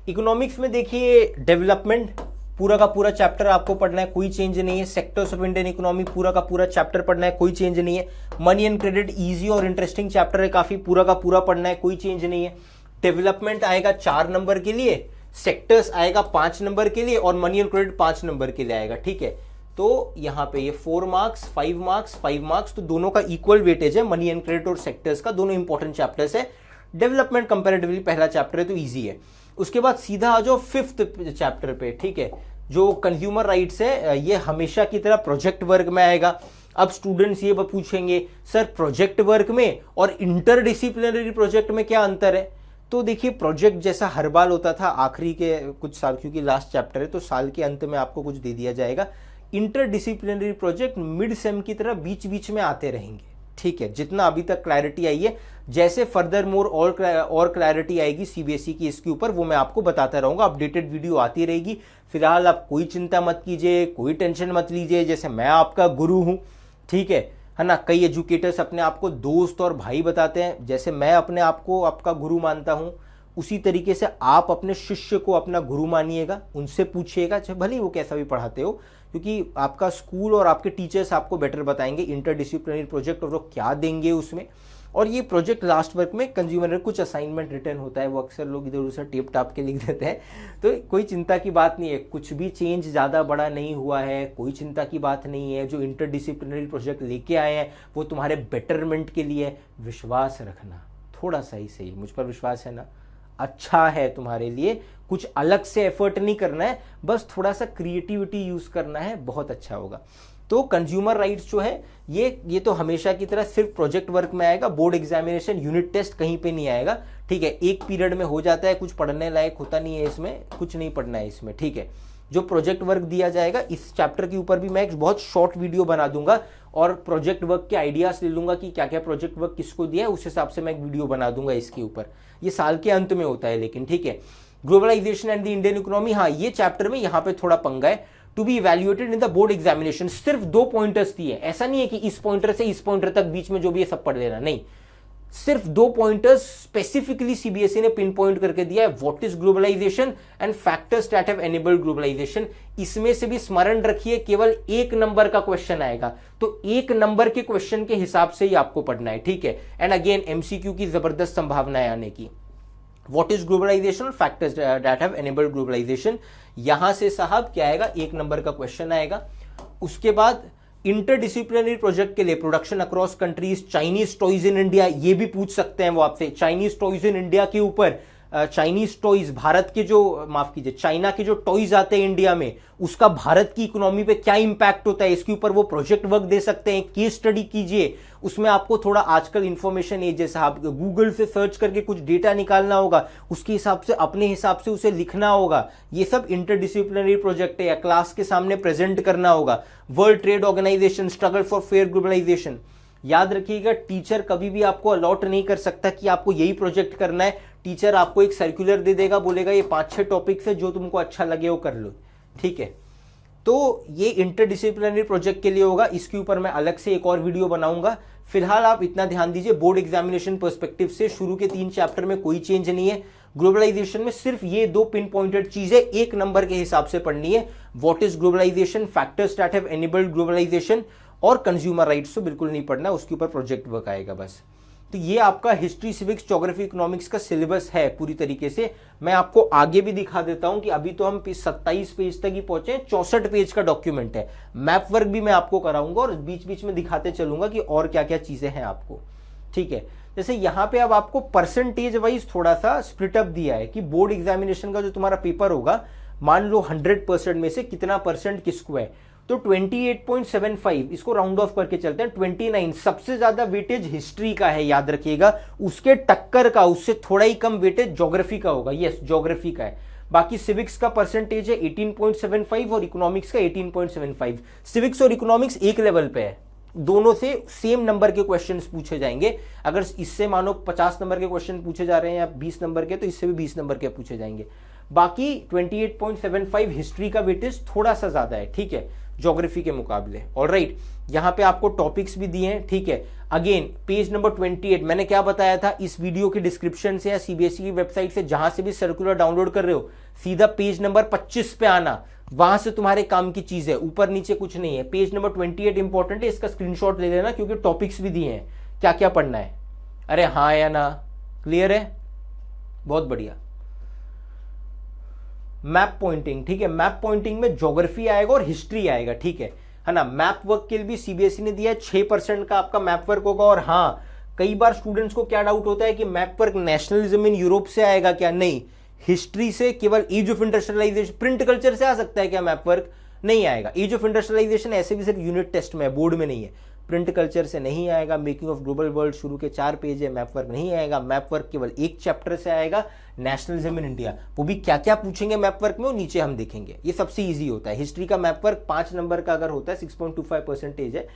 इकोनॉमिक्स में देखिए डेवलपमेंट, पूरा का पूरा चैप्टर आपको पढ़ना है, कोई चेंज नहीं है। सेक्टर्स ऑफ इंडियन इकोनॉमी पूरा का पूरा चैप्टर पढ़ना है, कोई चेंज नहीं है। मनी एंड क्रेडिट इजी और इंटरेस्टिंग चैप्टर है काफी, पूरा का पूरा पढ़ना है, कोई चेंज नहीं है। डेवलपमेंट आएगा 4 नंबर के लिए, सेक्टर्स आएगा 5 नंबर के लिए और मनी एंड क्रेडिट 5 नंबर के लिए आएगा, ठीक है। तो यहाँ पे ये 4 मार्क्स 5 मार्क्स 5 मार्क्स, तो दोनों का इक्वल वेटेज है, मनी एंड क्रेडिट और सेक्टर्स का, दोनों इंपॉर्टेंट चैप्टर्स है। डेवलपमेंट कंपैरेटिवली पहला चैप्टर है तो इजी है। उसके बाद सीधा आ जाओ 5th चैप्टर पे, ठीक है, जो कंज्यूमर राइट्स है। ये हमेशा की तरह प्रोजेक्ट वर्क में आएगा। अब स्टूडेंट्स ये पूछेंगे सर प्रोजेक्ट वर्क में और इंटरडिसिप्लिनरी प्रोजेक्ट में क्या अंतर है? तो देखिए, प्रोजेक्ट जैसा हर बार होता था आखिरी के कुछ साल, क्योंकि लास्ट चैप्टर है तो साल के अंत में आपको कुछ दे दिया जाएगा। इंटरडिसिप्लिनरी प्रोजेक्ट मिड सेम की तरह बीच बीच में आते रहेंगे, ठीक है, जितना अभी तक क्लैरिटी आई है। जैसे फर्दर मोर और क्लैरिटी आएगी सीबीएसई की इसके ऊपर, वो मैं आपको बताता रहूंगा, अपडेटेड वीडियो आती रहेगी। फिलहाल आप कोई चिंता मत कीजिए, कोई टेंशन मत लीजिए। जैसे मैं आपका गुरु हूं, ठीक है ना, कई एजुकेटर्स अपने आप को दोस्त और भाई बताते हैं, जैसे मैं अपने आप को आपका गुरु मानता हूं, उसी तरीके से आप अपने शिष्य को अपना गुरु मानिएगा, उनसे पूछिएगा, चाहे भले ही वो कैसा भी पढ़ाते हो, क्योंकि आपका स्कूल और आपके टीचर्स आपको बेटर बताएंगे इंटरडिसिप्लिनरी प्रोजेक्ट और वो क्या देंगे उसमें। और ये प्रोजेक्ट लास्ट वर्क में कंज्यूमर में कुछ असाइनमेंट रिटर्न होता है, वो अक्सर लोग इधर उधर टेप टाप के लिख देते हैं, तो कोई चिंता की बात नहीं है, कुछ भी चेंज ज़्यादा बड़ा नहीं हुआ है, कोई चिंता की बात नहीं है। जो इंटरडिसिप्लिनरी प्रोजेक्ट लेके आए हैं वो तुम्हारे बेटरमेंट के लिए, विश्वास रखना, थोड़ा सा ही सही, मुझ पर विश्वास है ना, अच्छा है तुम्हारे लिए। कुछ अलग से एफर्ट नहीं करना है, बस थोड़ा सा क्रिएटिविटी यूज करना है, बहुत अच्छा होगा। तो कंज्यूमर राइट्स जो है ये तो हमेशा की तरह सिर्फ प्रोजेक्ट वर्क में आएगा, बोर्ड एग्जामिनेशन यूनिट टेस्ट कहीं पे नहीं आएगा, ठीक है। एक पीरियड में हो जाता है, कुछ पढ़ने लायक होता नहीं है इसमें, कुछ नहीं पढ़ना है इसमें, ठीक है। जो प्रोजेक्ट वर्क दिया जाएगा इस चैप्टर के ऊपर भी मैं एक बहुत शॉर्ट वीडियो बना दूंगा और प्रोजेक्ट वर्क के आइडियाज ले लूंगा कि क्या क्या प्रोजेक्ट वर्क किसको दिया है, उस हिसाब से मैं एक वीडियो बना दूंगा इसके ऊपर। ये साल के अंत में होता है लेकिन, ठीक है। Globalisation and the Indian economy, हाँ ये चैप्टर में यहाँ पे थोड़ा पंगा है। To be evaluated in the board examination, सिर्फ 2 पॉइंटर्स दिए, ऐसा नहीं है कि इस पॉइंटर से इस पॉइंटर तक बीच में जो भी है सब पढ़ लेना, नहीं, सिर्फ 2 पॉइंटर्स स्पेसिफिकली सीबीएसई ने पिन पॉइंट करके दिया है, what is globalisation and factors that have enabled globalisation. इसमें से भी स्मरण रखिए केवल 1 नंबर का क्वेश्चन आएगा, तो 1 नंबर के क्वेश्चन के हिसाब से ही आपको पढ़ना है, ठीक है। एंड अगेन एमसीक्यू की जबरदस्त संभावनाएं आने की। What is globalisation, factors that have enabled globalisation, यहां से साहब क्या आएगा, 1 नंबर का क्वेश्चन आएगा। उसके बाद इंटरडिसिप्लिनरी प्रोजेक्ट के लिए production across countries, Chinese toys in India, ये भी पूछ सकते हैं वो आपसे। चाइनीज टॉयज इन इंडिया के ऊपर, चाइनीज टॉयज भारत के जो, माफ कीजिए, चाइना के जो टॉयज आते हैं इंडिया में, उसका भारत की इकोनॉमी पे क्या इंपैक्ट होता है, इसके ऊपर वो प्रोजेक्ट वर्क दे सकते हैं। केस स्टडी कीजिए, उसमें आपको थोड़ा आजकल इंफॉर्मेशन एज है साहब, गूगल से सर्च करके कुछ डेटा निकालना होगा, उसके हिसाब से अपने हिसाब से उसे लिखना होगा। ये सब इंटरडिसिप्लिनरी प्रोजेक्ट है, या क्लास के सामने प्रेजेंट करना होगा। World Trade Organization, struggle for fair globalisation, याद रखिएगा टीचर कभी भी आपको अलॉट नहीं कर सकता कि आपको यही प्रोजेक्ट करना है। टीचर आपको एक सर्कुलर दे देगा, बोलेगा ये 5-6 टॉपिक्स है, जो तुमको अच्छा लगे वो कर लो, ठीक है। तो ये इंटरडिसिप्लिनरी प्रोजेक्ट के लिए होगा, इसके ऊपर मैं अलग से एक और वीडियो बनाऊंगा। फिलहाल आप इतना ध्यान दीजिए, बोर्ड एग्जामिनेशन पर्सपेक्टिव से शुरू के 3 चैप्टर में कोई चेंज नहीं है। ग्लोबलाइजेशन में सिर्फ ये 2 पिन पॉइंटेड चीजें 1 नंबर के हिसाब से पढ़नी है, what is globalisation, factors that have enabled globalisation, और कंज्यूमर राइट्स तो बिल्कुल नहीं पढ़ना, उसके ऊपर प्रोजेक्ट वर्क आएगा बस। तो ये आपका हिस्ट्री, सिविक्स, ज्योग्राफी, इकोनॉमिक्स का सिलेबस है पूरी तरीके से। मैं आपको आगे भी दिखा देता हूं कि अभी तो हम 27 पेज तक ही पहुंचे, 64 पेज का डॉक्यूमेंट है। मैप वर्क भी मैं आपको कराऊंगा और बीच बीच में दिखाते चलूंगा कि और क्या क्या चीजें हैं आपको, ठीक है। जैसे यहाँ पे अब आपको परसेंटेज वाइज थोड़ा सा स्प्लिट अप दिया है कि बोर्ड एग्जामिनेशन का जो तुम्हारा पेपर होगा, मान लो 100% में से कितना परसेंट किसको है, तो 28.75, इसको राउंड ऑफ करके चलते हैं, 29 सबसे ज्यादा वेटेज हिस्ट्री का है, याद रखिएगा। उसके टक्कर का, उससे थोड़ा ही कम वेटेज ज्योग्राफी का होगा, यस ज्योग्राफी का है। बाकी सिविक्स का परसेंटेज है 18.75 और इकोनॉमिक्स का 18.75। सिविक्स और इकोनॉमिक्स एक लेवल पे है, दोनों से सेम नंबर के क्वेश्चंस पूछे जाएंगे। अगर इससे मानो 50 नंबर के क्वेश्चन पूछे जा रहे हैं या 20 नंबर के, तो इससे भी 20 नंबर के पूछे जाएंगे। बाकी 28.75 हिस्ट्री का वेटेज थोड़ा सा ज्यादा है, ठीक है, ज्योग्राफी के मुकाबले। ऑलराइट, यहां पे आपको टॉपिक्स भी दिए हैं, ठीक है। अगेन पेज नंबर 28, मैंने क्या बताया था, इस वीडियो के डिस्क्रिप्शन से या सीबीएसई की वेबसाइट से जहां से भी सर्कुलर डाउनलोड कर रहे हो, सीधा पेज नंबर 25 पे आना। वहां से तुम्हारे काम की चीज है, ऊपर नीचे कुछ नहीं है। पेज नंबर 28 इंपॉर्टेंट है, इसका स्क्रीनशॉट ले लेना क्योंकि टॉपिक्स भी दिए हैं क्या क्या पढ़ना है। अरे हाँ या ना, क्लियर है, बहुत बढ़िया। मैप पॉइंटिंग, ठीक है, मैप पॉइंटिंग में ज्योग्राफी आएगा और हिस्ट्री आएगा, ठीक है ना। मैप वर्क के लिए भी सीबीएसई ने दिया है 6% का आपका मैप वर्क होगा। और हाँ, कई बार स्टूडेंट्स को क्या डाउट होता है कि map work nationalism in Europe से आएगा क्या, नहीं, हिस्ट्री से, केवल age of industrialisation, print culture से आ सकता है क्या मैप वर्क, नहीं आएगा। एज ऑफ इंडस्ट्रियलाइजेशन ऐसे भी सिर्फ यूनिट टेस्ट में है, बोर्ड में नहीं है, प्रिंट कल्चर से नहीं आएगा। मेकिंग ऑफ ग्लोबल वर्ल्ड शुरू के 4 पेज है, मैप वर्क नहीं आएगा। मैप वर्क केवल एक चैप्टर से आएगा, नेशनलिज्म इन इंडिया। वो भी क्या क्या पूछेंगे मैप वर्क में वो नीचे हम देखेंगे, ये सबसे ईजी होता है। हिस्ट्री का मैप वर्क 5 नंबर का अगर होता है, 6.25% है,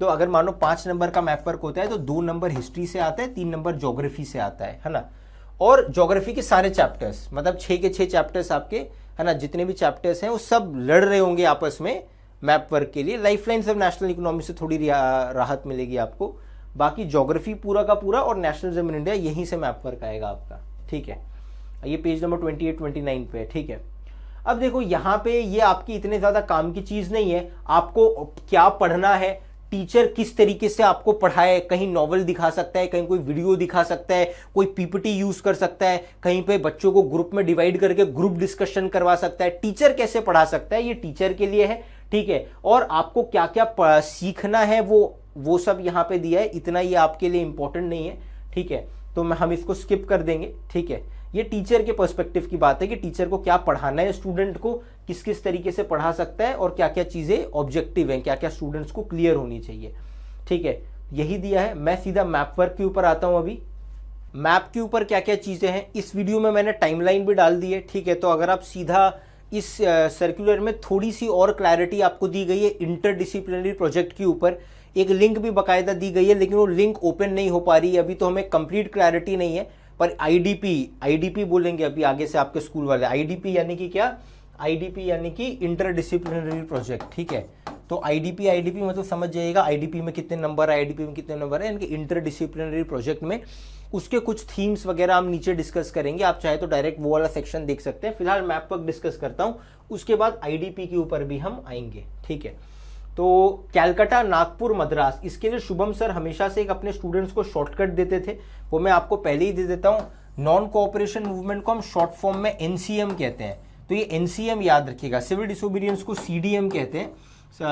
तो अगर मानो 5 नंबर का मैप वर्क होता है तो 2 नंबर हिस्ट्री से आता है, 3 नंबर ज्योग्राफी से आता है ना। और ज्योग्राफी के सारे चैप्टर्स, मतलब 6 के 6 चैप्टर्स आपके, है ना, जितने भी चैप्टर्स हैं वो सब लड़ रहे होंगे आपस में मैप वर्क के लिए। लाइफलाइंस ऑफ नेशनल इकोनॉमी से थोड़ी राहत मिलेगी आपको, बाकी ज्योग्राफी पूरा का पूरा और नेशनलिज्म इन इंडिया यहीं से मैप वर्क आएगा आपका, ठीक है। ये पेज नंबर 28-29 पे है, ठीक है। अब देखो यहाँ पे ये आपकी इतने ज्यादा काम की चीज नहीं है, आपको क्या पढ़ना है, टीचर किस तरीके से आपको पढ़ाए, कहीं नॉवल दिखा सकता है, कहीं कोई वीडियो दिखा सकता है, कोई पीपीटी यूज कर सकता है, कहीं पे बच्चों को ग्रुप में डिवाइड करके ग्रुप डिस्कशन करवा सकता है। टीचर कैसे पढ़ा सकता है, ये टीचर के लिए है, ठीक है। और आपको क्या क्या सीखना है वो सब यहाँ पे दिया है, इतना ये आपके लिए इंपॉर्टेंट नहीं है, ठीक है, तो हम इसको स्किप कर देंगे, ठीक है। ये टीचर के पर्सपेक्टिव की बात है कि टीचर को क्या पढ़ाना है, स्टूडेंट को किस किस तरीके से पढ़ा सकता है और क्या क्या चीजें ऑब्जेक्टिव हैं, क्या क्या स्टूडेंट्स को क्लियर होनी चाहिए, ठीक है, यही दिया है। मैं सीधा मैप वर्क के ऊपर आता हूं। अभी मैप के ऊपर क्या क्या चीजें हैं, इस वीडियो में मैंने टाइमलाइन भी डाल दी है, ठीक है। तो अगर आप सीधा इस सर्कुलर में थोड़ी सी और क्लैरिटी आपको दी गई है इंटरडिसिप्लिनरी प्रोजेक्ट के ऊपर, एक लिंक भी बाकायदा दी गई है, लेकिन वो लिंक ओपन नहीं हो पा रही है अभी, तो हमें कंप्लीट क्लैरिटी नहीं है। पर आईडीपी बोलेंगे अभी आगे से आपके स्कूल वाले। आईडीपी यानी कि क्या, आईडीपी यानी कि इंटरडिसिप्लिनरी प्रोजेक्ट, ठीक है। तो आईडीपी मतलब समझ जाइएगा आईडीपी में कितने नंबर है, आईडीपी में कितने नंबर है, यानी कि इंटरडिसिप्लिनरी प्रोजेक्ट में उसके कुछ थीम्स वगैरह हम नीचे डिस्कस करेंगे। आप चाहे तो डायरेक्ट वो वाला सेक्शन देख सकते हैं। फिलहाल मैप वर्क डिस्कस करता हूं, उसके बाद आईडीपी के ऊपर भी हम आएंगे, ठीक है। तो कैलकाटा, नागपुर, मद्रास, इसके लिए शुभम सर हमेशा से एक अपने स्टूडेंट्स को शॉर्टकट देते थे, वो मैं आपको पहले ही दे देता हूं। नॉन कोऑपरेशन मूवमेंट को हम शॉर्ट फॉर्म में एनसीएम कहते हैं, तो ये एनसीएम याद रखिएगा। सिविल डिसोबीडियंस को सीडीएम कहते हैं,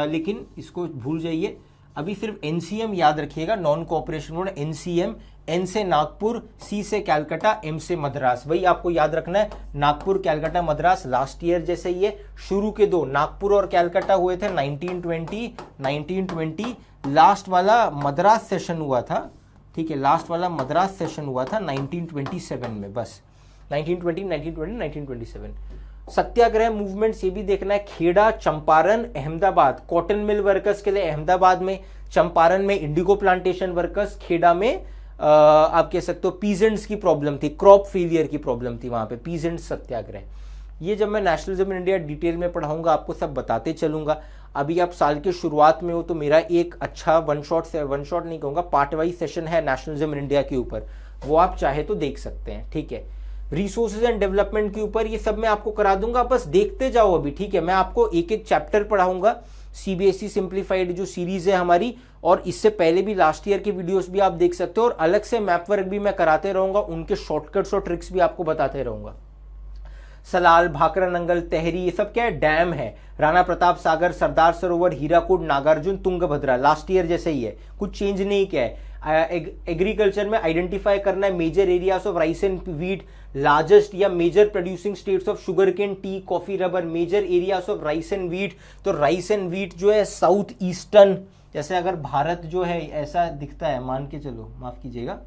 लेकिन इसको भूल जाइए, अभी सिर्फ एनसीएम याद रखिएगा। Non cooperation movement NCM, N से नागपुर, सी से कैलकाटा, एम से मद्रास, वही आपको याद रखना है। नागपुर, कैलकाटा, मद्रास लास्ट ईयर जैसे ही है। शुरू के 2 नागपुर और कैलकाटा हुए थे 1920, लास्ट वाला मद्रास सेशन हुआ था, ठीक है, लास्ट वाला मद्रास सेशन हुआ था 1927 में, बस 1927। सत्याग्रह मूवमेंट्स ये भी देखना है, Kheda, Champaran, Ahmedabad, cotton mill workers के लिए अहमदाबाद में, चंपारण में इंडिगो प्लांटेशन वर्कर्स, खेड़ा में आप कह सकते हो पीजेंट्स की प्रॉब्लम थी, क्रॉप फेलियर की प्रॉब्लम थी वहां पे, पीजेंट्स सत्याग्रह। ये जब मैं नेशनलिज्म इन इंडिया डिटेल में पढ़ाऊंगा आपको सब बताते चलूंगा। अभी आप साल के शुरुआत में हो तो मेरा एक अच्छा वन शॉट नहीं कहूंगा, पार्ट वाइज सेशन है नेशनलिज्म इन इंडिया के ऊपर, वो आप चाहे तो देख सकते हैं, ठीक है। रिसोर्सेज एंड डेवलपमेंट के ऊपर ये सब मैं आपको करा दूंगा, बस देखते जाओ अभी, ठीक है। मैं आपको एक एक चैप्टर पढ़ाऊंगा, सीबीएसई सिंप्लीफाइड जो सीरीज है हमारी, और इससे पहले भी लास्ट ईयर के वीडियोस भी आप देख सकते हो, और अलग से मैप वर्क भी मैं कराते रहूंगा, उनके शॉर्टकट्स और ट्रिक्स भी आपको बताते रहूंगा। सलाल, भाखरा नंगल, तेहरी, ये सब क्या है, डैम है। राणा प्रताप सागर, सरदार सरोवर, हीराकुड, नागार्जुन, तुंगभद्रा लास्ट ईयर जैसे ही है, कुछ चेंज नहीं किया है। एग्रीकल्चर में आइडेंटिफाई करना है major areas of rice and wheat, largest या major producing states of sugarcane, tea, coffee, rubber, major areas of rice and wheat. तो राइस एंड व्हीट जो है साउथ ईस्टर्न, जैसे अगर भारत जो है ऐसा दिखता है, मान के चलो, माफ कीजिएगा,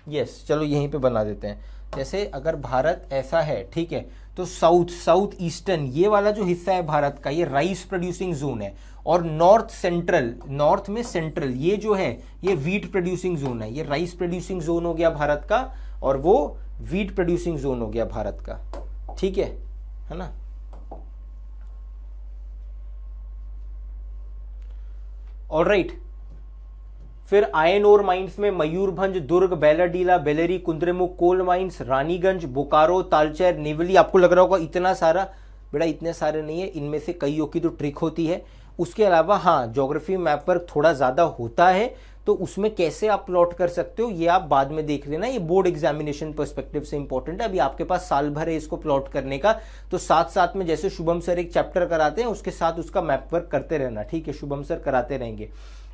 यस, चलो यहीं पे बना देते हैं। जैसे अगर भारत ऐसा है, ठीक है, तो साउथ ईस्टर्न ये वाला जो हिस्सा है भारत का, ये राइस प्रोड्यूसिंग जोन है। और नॉर्थ सेंट्रल, नॉर्थ में सेंट्रल ये जो है ये व्हीट प्रोड्यूसिंग जोन है। ये राइस प्रोड्यूसिंग जोन हो गया भारत का, और वो व्हीट प्रोड्यूसिंग जोन हो गया भारत का, ठीक है ना। ऑलराइट, फिर आयन ओर माइंस में मयूरभंज, दुर्ग, बेलाडीला, बेलेरी, कुंद्रेमुख, कोल माइंस, रानीगंज, बोकारो, तालचेर, नेवली। आपको लग रहा होगा इतना सारा, बेटा इतने सारे नहीं है, इनमें से कईयों की तो ट्रिक होती है। उसके अलावा हाँ, ज्योग्राफी मैप वर्क थोड़ा ज़्यादा होता है, तो उसमें कैसे आप प्लॉट कर सकते हो ये आप बाद में देख लेना, ये बोर्ड एग्जामिनेशन पर्सपेक्टिव से इंपॉर्टेंट है। अभी आपके पास साल भर है इसको प्लॉट करने का, तो साथ साथ में जैसे शुभम सर एक चैप्टर कराते हैं उसके साथ उसका मैप वर्क करते रहना, ठीक है, शुभम सर कराते रहेंगे।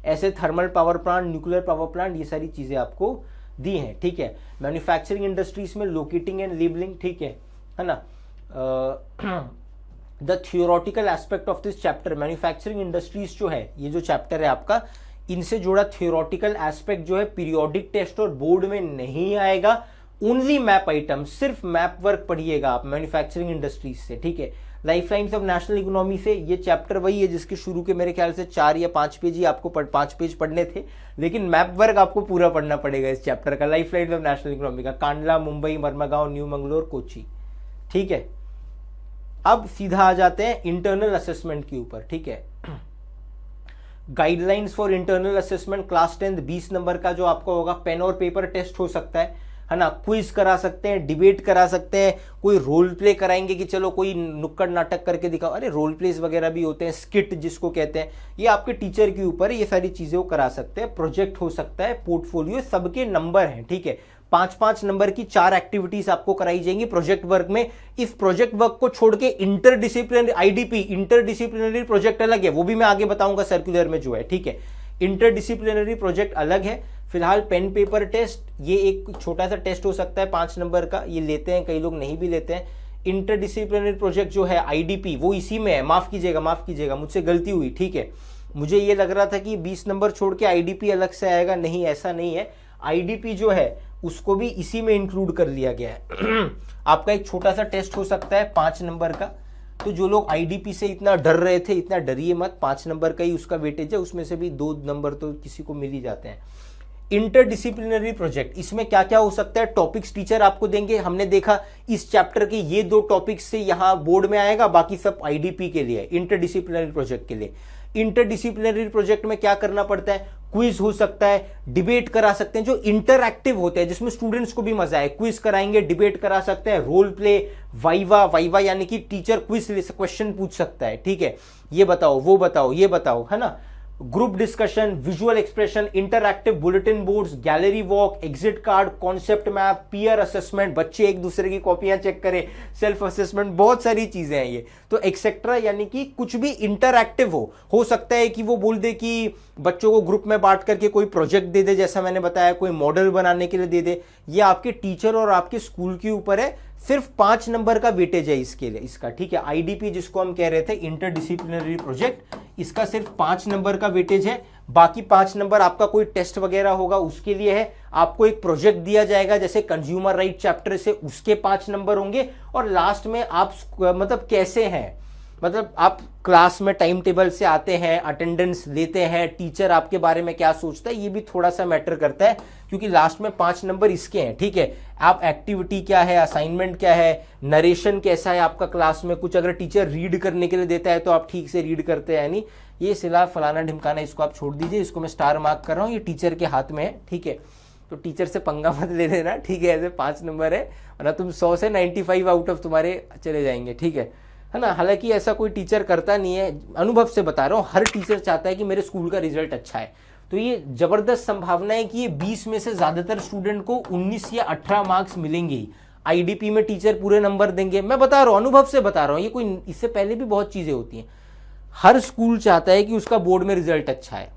ऐसे thermal power plant, nuclear power plant, ये सारी चीज़ें आपको दी हैं, ठीक है। मैन्युफैक्चरिंग इंडस्ट्रीज में लोकेटिंग एंड लेबलिंग, ठीक है ना। The theoretical aspect of this chapter, manufacturing industries जो है, ये जो चैप्टर है आपका, इनसे जुड़ा थियोरटिकल एस्पेक्ट जो है पीरियोडिक टेस्ट और बोर्ड में नहीं आएगा। ओनली मैप आइटम, सिर्फ मैप वर्क पढ़िएगा आप मैन्युफैक्चरिंग इंडस्ट्रीज से, ठीक है। Life lines of national economy से, ये चैप्टर वही है जिसके शुरू के मेरे ख्याल से 4 या 5 पेज ही आपको 5 पेज पढ़ने थे, लेकिन मैप वर्क आपको पूरा पढ़ना पड़ेगा इस चैप्टर का, life lines of national economy का, कांडला, मुंबई, मरमगांव, न्यू मंगलोर, कोची, ठीक है। अब सीधा आ जाते हैं इंटरनल असेसमेंट के ऊपर, ठीक है। Guidelines for internal assessment class 10 20 number का जो आपका होगा, पेन और पेपर टेस्ट हो सकता है ना, क्विज करा सकते हैं, डिबेट करा सकते हैं, कोई रोल प्ले कराएंगे कि चलो कोई नुक्कड़ नाटक करके दिखाओ, अरे रोल प्लेस वगैरह भी होते हैं, स्किट जिसको कहते हैं, ये आपके टीचर के ऊपर है, ये सारी चीजें वो करा सकते हैं। प्रोजेक्ट हो सकता है, पोर्टफोलियो, सबके नंबर हैं, ठीक है। 5-5 नंबर की 4 एक्टिविटीज आपको कराई जाएंगी प्रोजेक्ट वर्क में। इस प्रोजेक्ट वर्क को छोड़ के इंटरडिसिप्लिनरी आईडीपी, इंटरडिसिप्लिनरी प्रोजेक्ट अलग है, वो भी मैं आगे बताऊंगा सर्कुलर में जो है, ठीक है। इंटरडिसिप्लिनरी प्रोजेक्ट अलग है। फिलहाल पेन पेपर टेस्ट, ये एक छोटा सा टेस्ट हो सकता है 5 नंबर का, ये लेते हैं, कई लोग नहीं भी लेते हैं। इंटरडिसिप्लिनरी प्रोजेक्ट जो है आईडीपी, वो इसी में है, माफ कीजिएगा मुझसे गलती हुई, ठीक है। मुझे ये लग रहा था कि 20 नंबर छोड़ के आईडीपी अलग से आएगा, नहीं ऐसा नहीं है, आईडीपी जो है उसको भी इसी में इंक्लूड कर लिया गया है। आपका एक छोटा सा टेस्ट हो सकता है 5 नंबर का, तो जो लोग आईडीपी से इतना डर रहे थे, इतना डरिए मत, 5 नंबर का ही उसका वेटेज है, उसमें से भी 2 नंबर तो किसी को मिल ही जाते हैं। इंटरडिसिप्लिनरी प्रोजेक्ट, इसमें क्या क्या हो सकता है, टॉपिक्स टीचर आपको देंगे। हमने देखा इस चैप्टर के ये 2 टॉपिक्स से यहां बोर्ड में आएगा, बाकी सब आईडीपी के लिए, इंटरडिसिप्लिनरी प्रोजेक्ट के लिए। इंटरडिसिप्लिनरी प्रोजेक्ट में क्या करना पड़ता है, क्विज हो सकता है, डिबेट करा सकते हैं, जो इंटरएक्टिव होते हैं जिसमें स्टूडेंट्स को भी मजा आए, क्विज कराएंगे, डिबेट करा सकते हैं, रोल प्ले, वाइवा यानी कि टीचर क्विज क्वेश्चन पूछ सकता है, ठीक है, ये बताओ, वो बताओ, ये बताओ, है ना। Group discussion, visual expression, interactive bulletin boards, gallery walk, exit card, concept map, peer assessment, बच्चे एक दूसरे की कॉपियां चेक करें, सेल्फ असेसमेंट, बहुत सारी चीजें हैं ये तो, एक्सेट्रा, यानी कि कुछ भी इंटरएक्टिव हो सकता है कि वो बोल दे कि बच्चों को ग्रुप में बांट करके कोई प्रोजेक्ट दे दे, जैसा मैंने बताया, कोई मॉडल बनाने के लिए दे दे, ये आपके टीचर और आपके स्कूल के ऊपर है। सिर्फ 5 नंबर का वेटेज है इसके लिए, इसका, ठीक है। आईडीपी जिसको हम कह रहे थे इंटरडिसिप्लिनरी प्रोजेक्ट, इसका सिर्फ 5 नंबर का वेटेज है, बाकी 5 नंबर आपका कोई टेस्ट वगैरह होगा उसके लिए है। आपको एक प्रोजेक्ट दिया जाएगा जैसे कंज्यूमर राइट चैप्टर से, उसके 5 नंबर होंगे। और लास्ट में आप मतलब कैसे हैं, मतलब आप क्लास में टाइम टेबल से आते हैं, अटेंडेंस लेते हैं, टीचर आपके बारे में क्या सोचता है, ये भी थोड़ा सा मैटर करता है, क्योंकि लास्ट में 5 नंबर इसके हैं, ठीक है। आप एक्टिविटी क्या है, असाइनमेंट क्या है, नरेशन कैसा है आपका क्लास में, कुछ अगर टीचर रीड करने के लिए देता है तो आप ठीक से रीड करते हैं नहीं, ये सिला फलाना ढिमकाना, इसको आप छोड़ दीजिए, इसको मैं स्टार मार्क कर रहा हूँ, ये टीचर के हाथ में है, ठीक है। तो टीचर से पंगा मत ले लेना, ठीक है, ऐसे 5 नंबर है, वरना तुम 100 से 95 आउट ऑफ तुम्हारे चले जाएंगे, ठीक है ना। हालांकि ऐसा कोई टीचर करता नहीं है, अनुभव से बता रहा हूँ, हर टीचर चाहता है कि मेरे स्कूल का रिजल्ट अच्छा है, तो ये जबरदस्त संभावना है कि ये 20 में से ज्यादातर स्टूडेंट को 19 या 18 मार्क्स मिलेंगे ही। आईडीपी में टीचर पूरे नंबर देंगे, मैं बता रहा हूँ, अनुभव से बता रहा हूँ, ये कोई, इससे पहले भी बहुत चीजें होती हैं। हर स्कूल चाहता है कि उसका बोर्ड में रिजल्ट अच्छा है,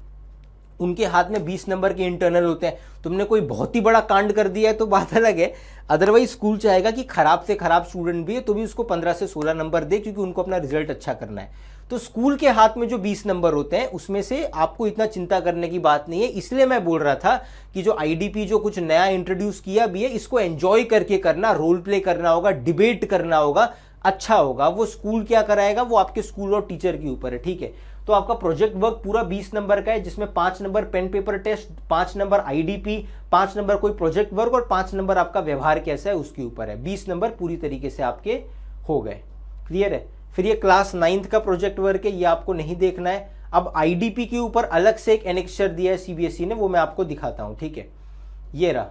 उनके हाथ में 20 नंबर के इंटरनल होते हैं। तुमने कोई बहुत ही बड़ा कांड कर दिया है तो बात अलग है, अदरवाइज स्कूल चाहेगा कि खराब से खराब स्टूडेंट भी है तो भी उसको 15 से 16 नंबर दे, क्योंकि उनको अपना रिजल्ट अच्छा करना है। तो स्कूल के हाथ में जो 20 नंबर होते हैं उसमें से आपको इतना चिंता करने की बात नहीं है। इसलिए मैं बोल रहा था कि जो आईडीपी जो कुछ नया इंट्रोड्यूस किया भी है, इसको एंजॉय करके करना, रोल प्ले करना होगा, डिबेट करना होगा, अच्छा होगा। वो स्कूल क्या कराएगा वो आपके स्कूल और टीचर के ऊपर है, ठीक है। तो आपका प्रोजेक्ट वर्क पूरा 20 नंबर का है, जिसमें 5 number pen paper test, 5 number IDP, 5 number कोई प्रोजेक्ट वर्क और 5 नंबर आपका व्यवहार कैसा है उसके ऊपर है। 20 नंबर पूरी तरीके से आपके हो गए, क्लियर है। फिर ये क्लास 9th का प्रोजेक्ट वर्क है, ये आपको नहीं देखना है। अब आईडीपी के ऊपर अलग से एक एनेक्सचर दिया है सीबीएसई ने, वो मैं आपको दिखाता हूं, ठीक है। ये रहा,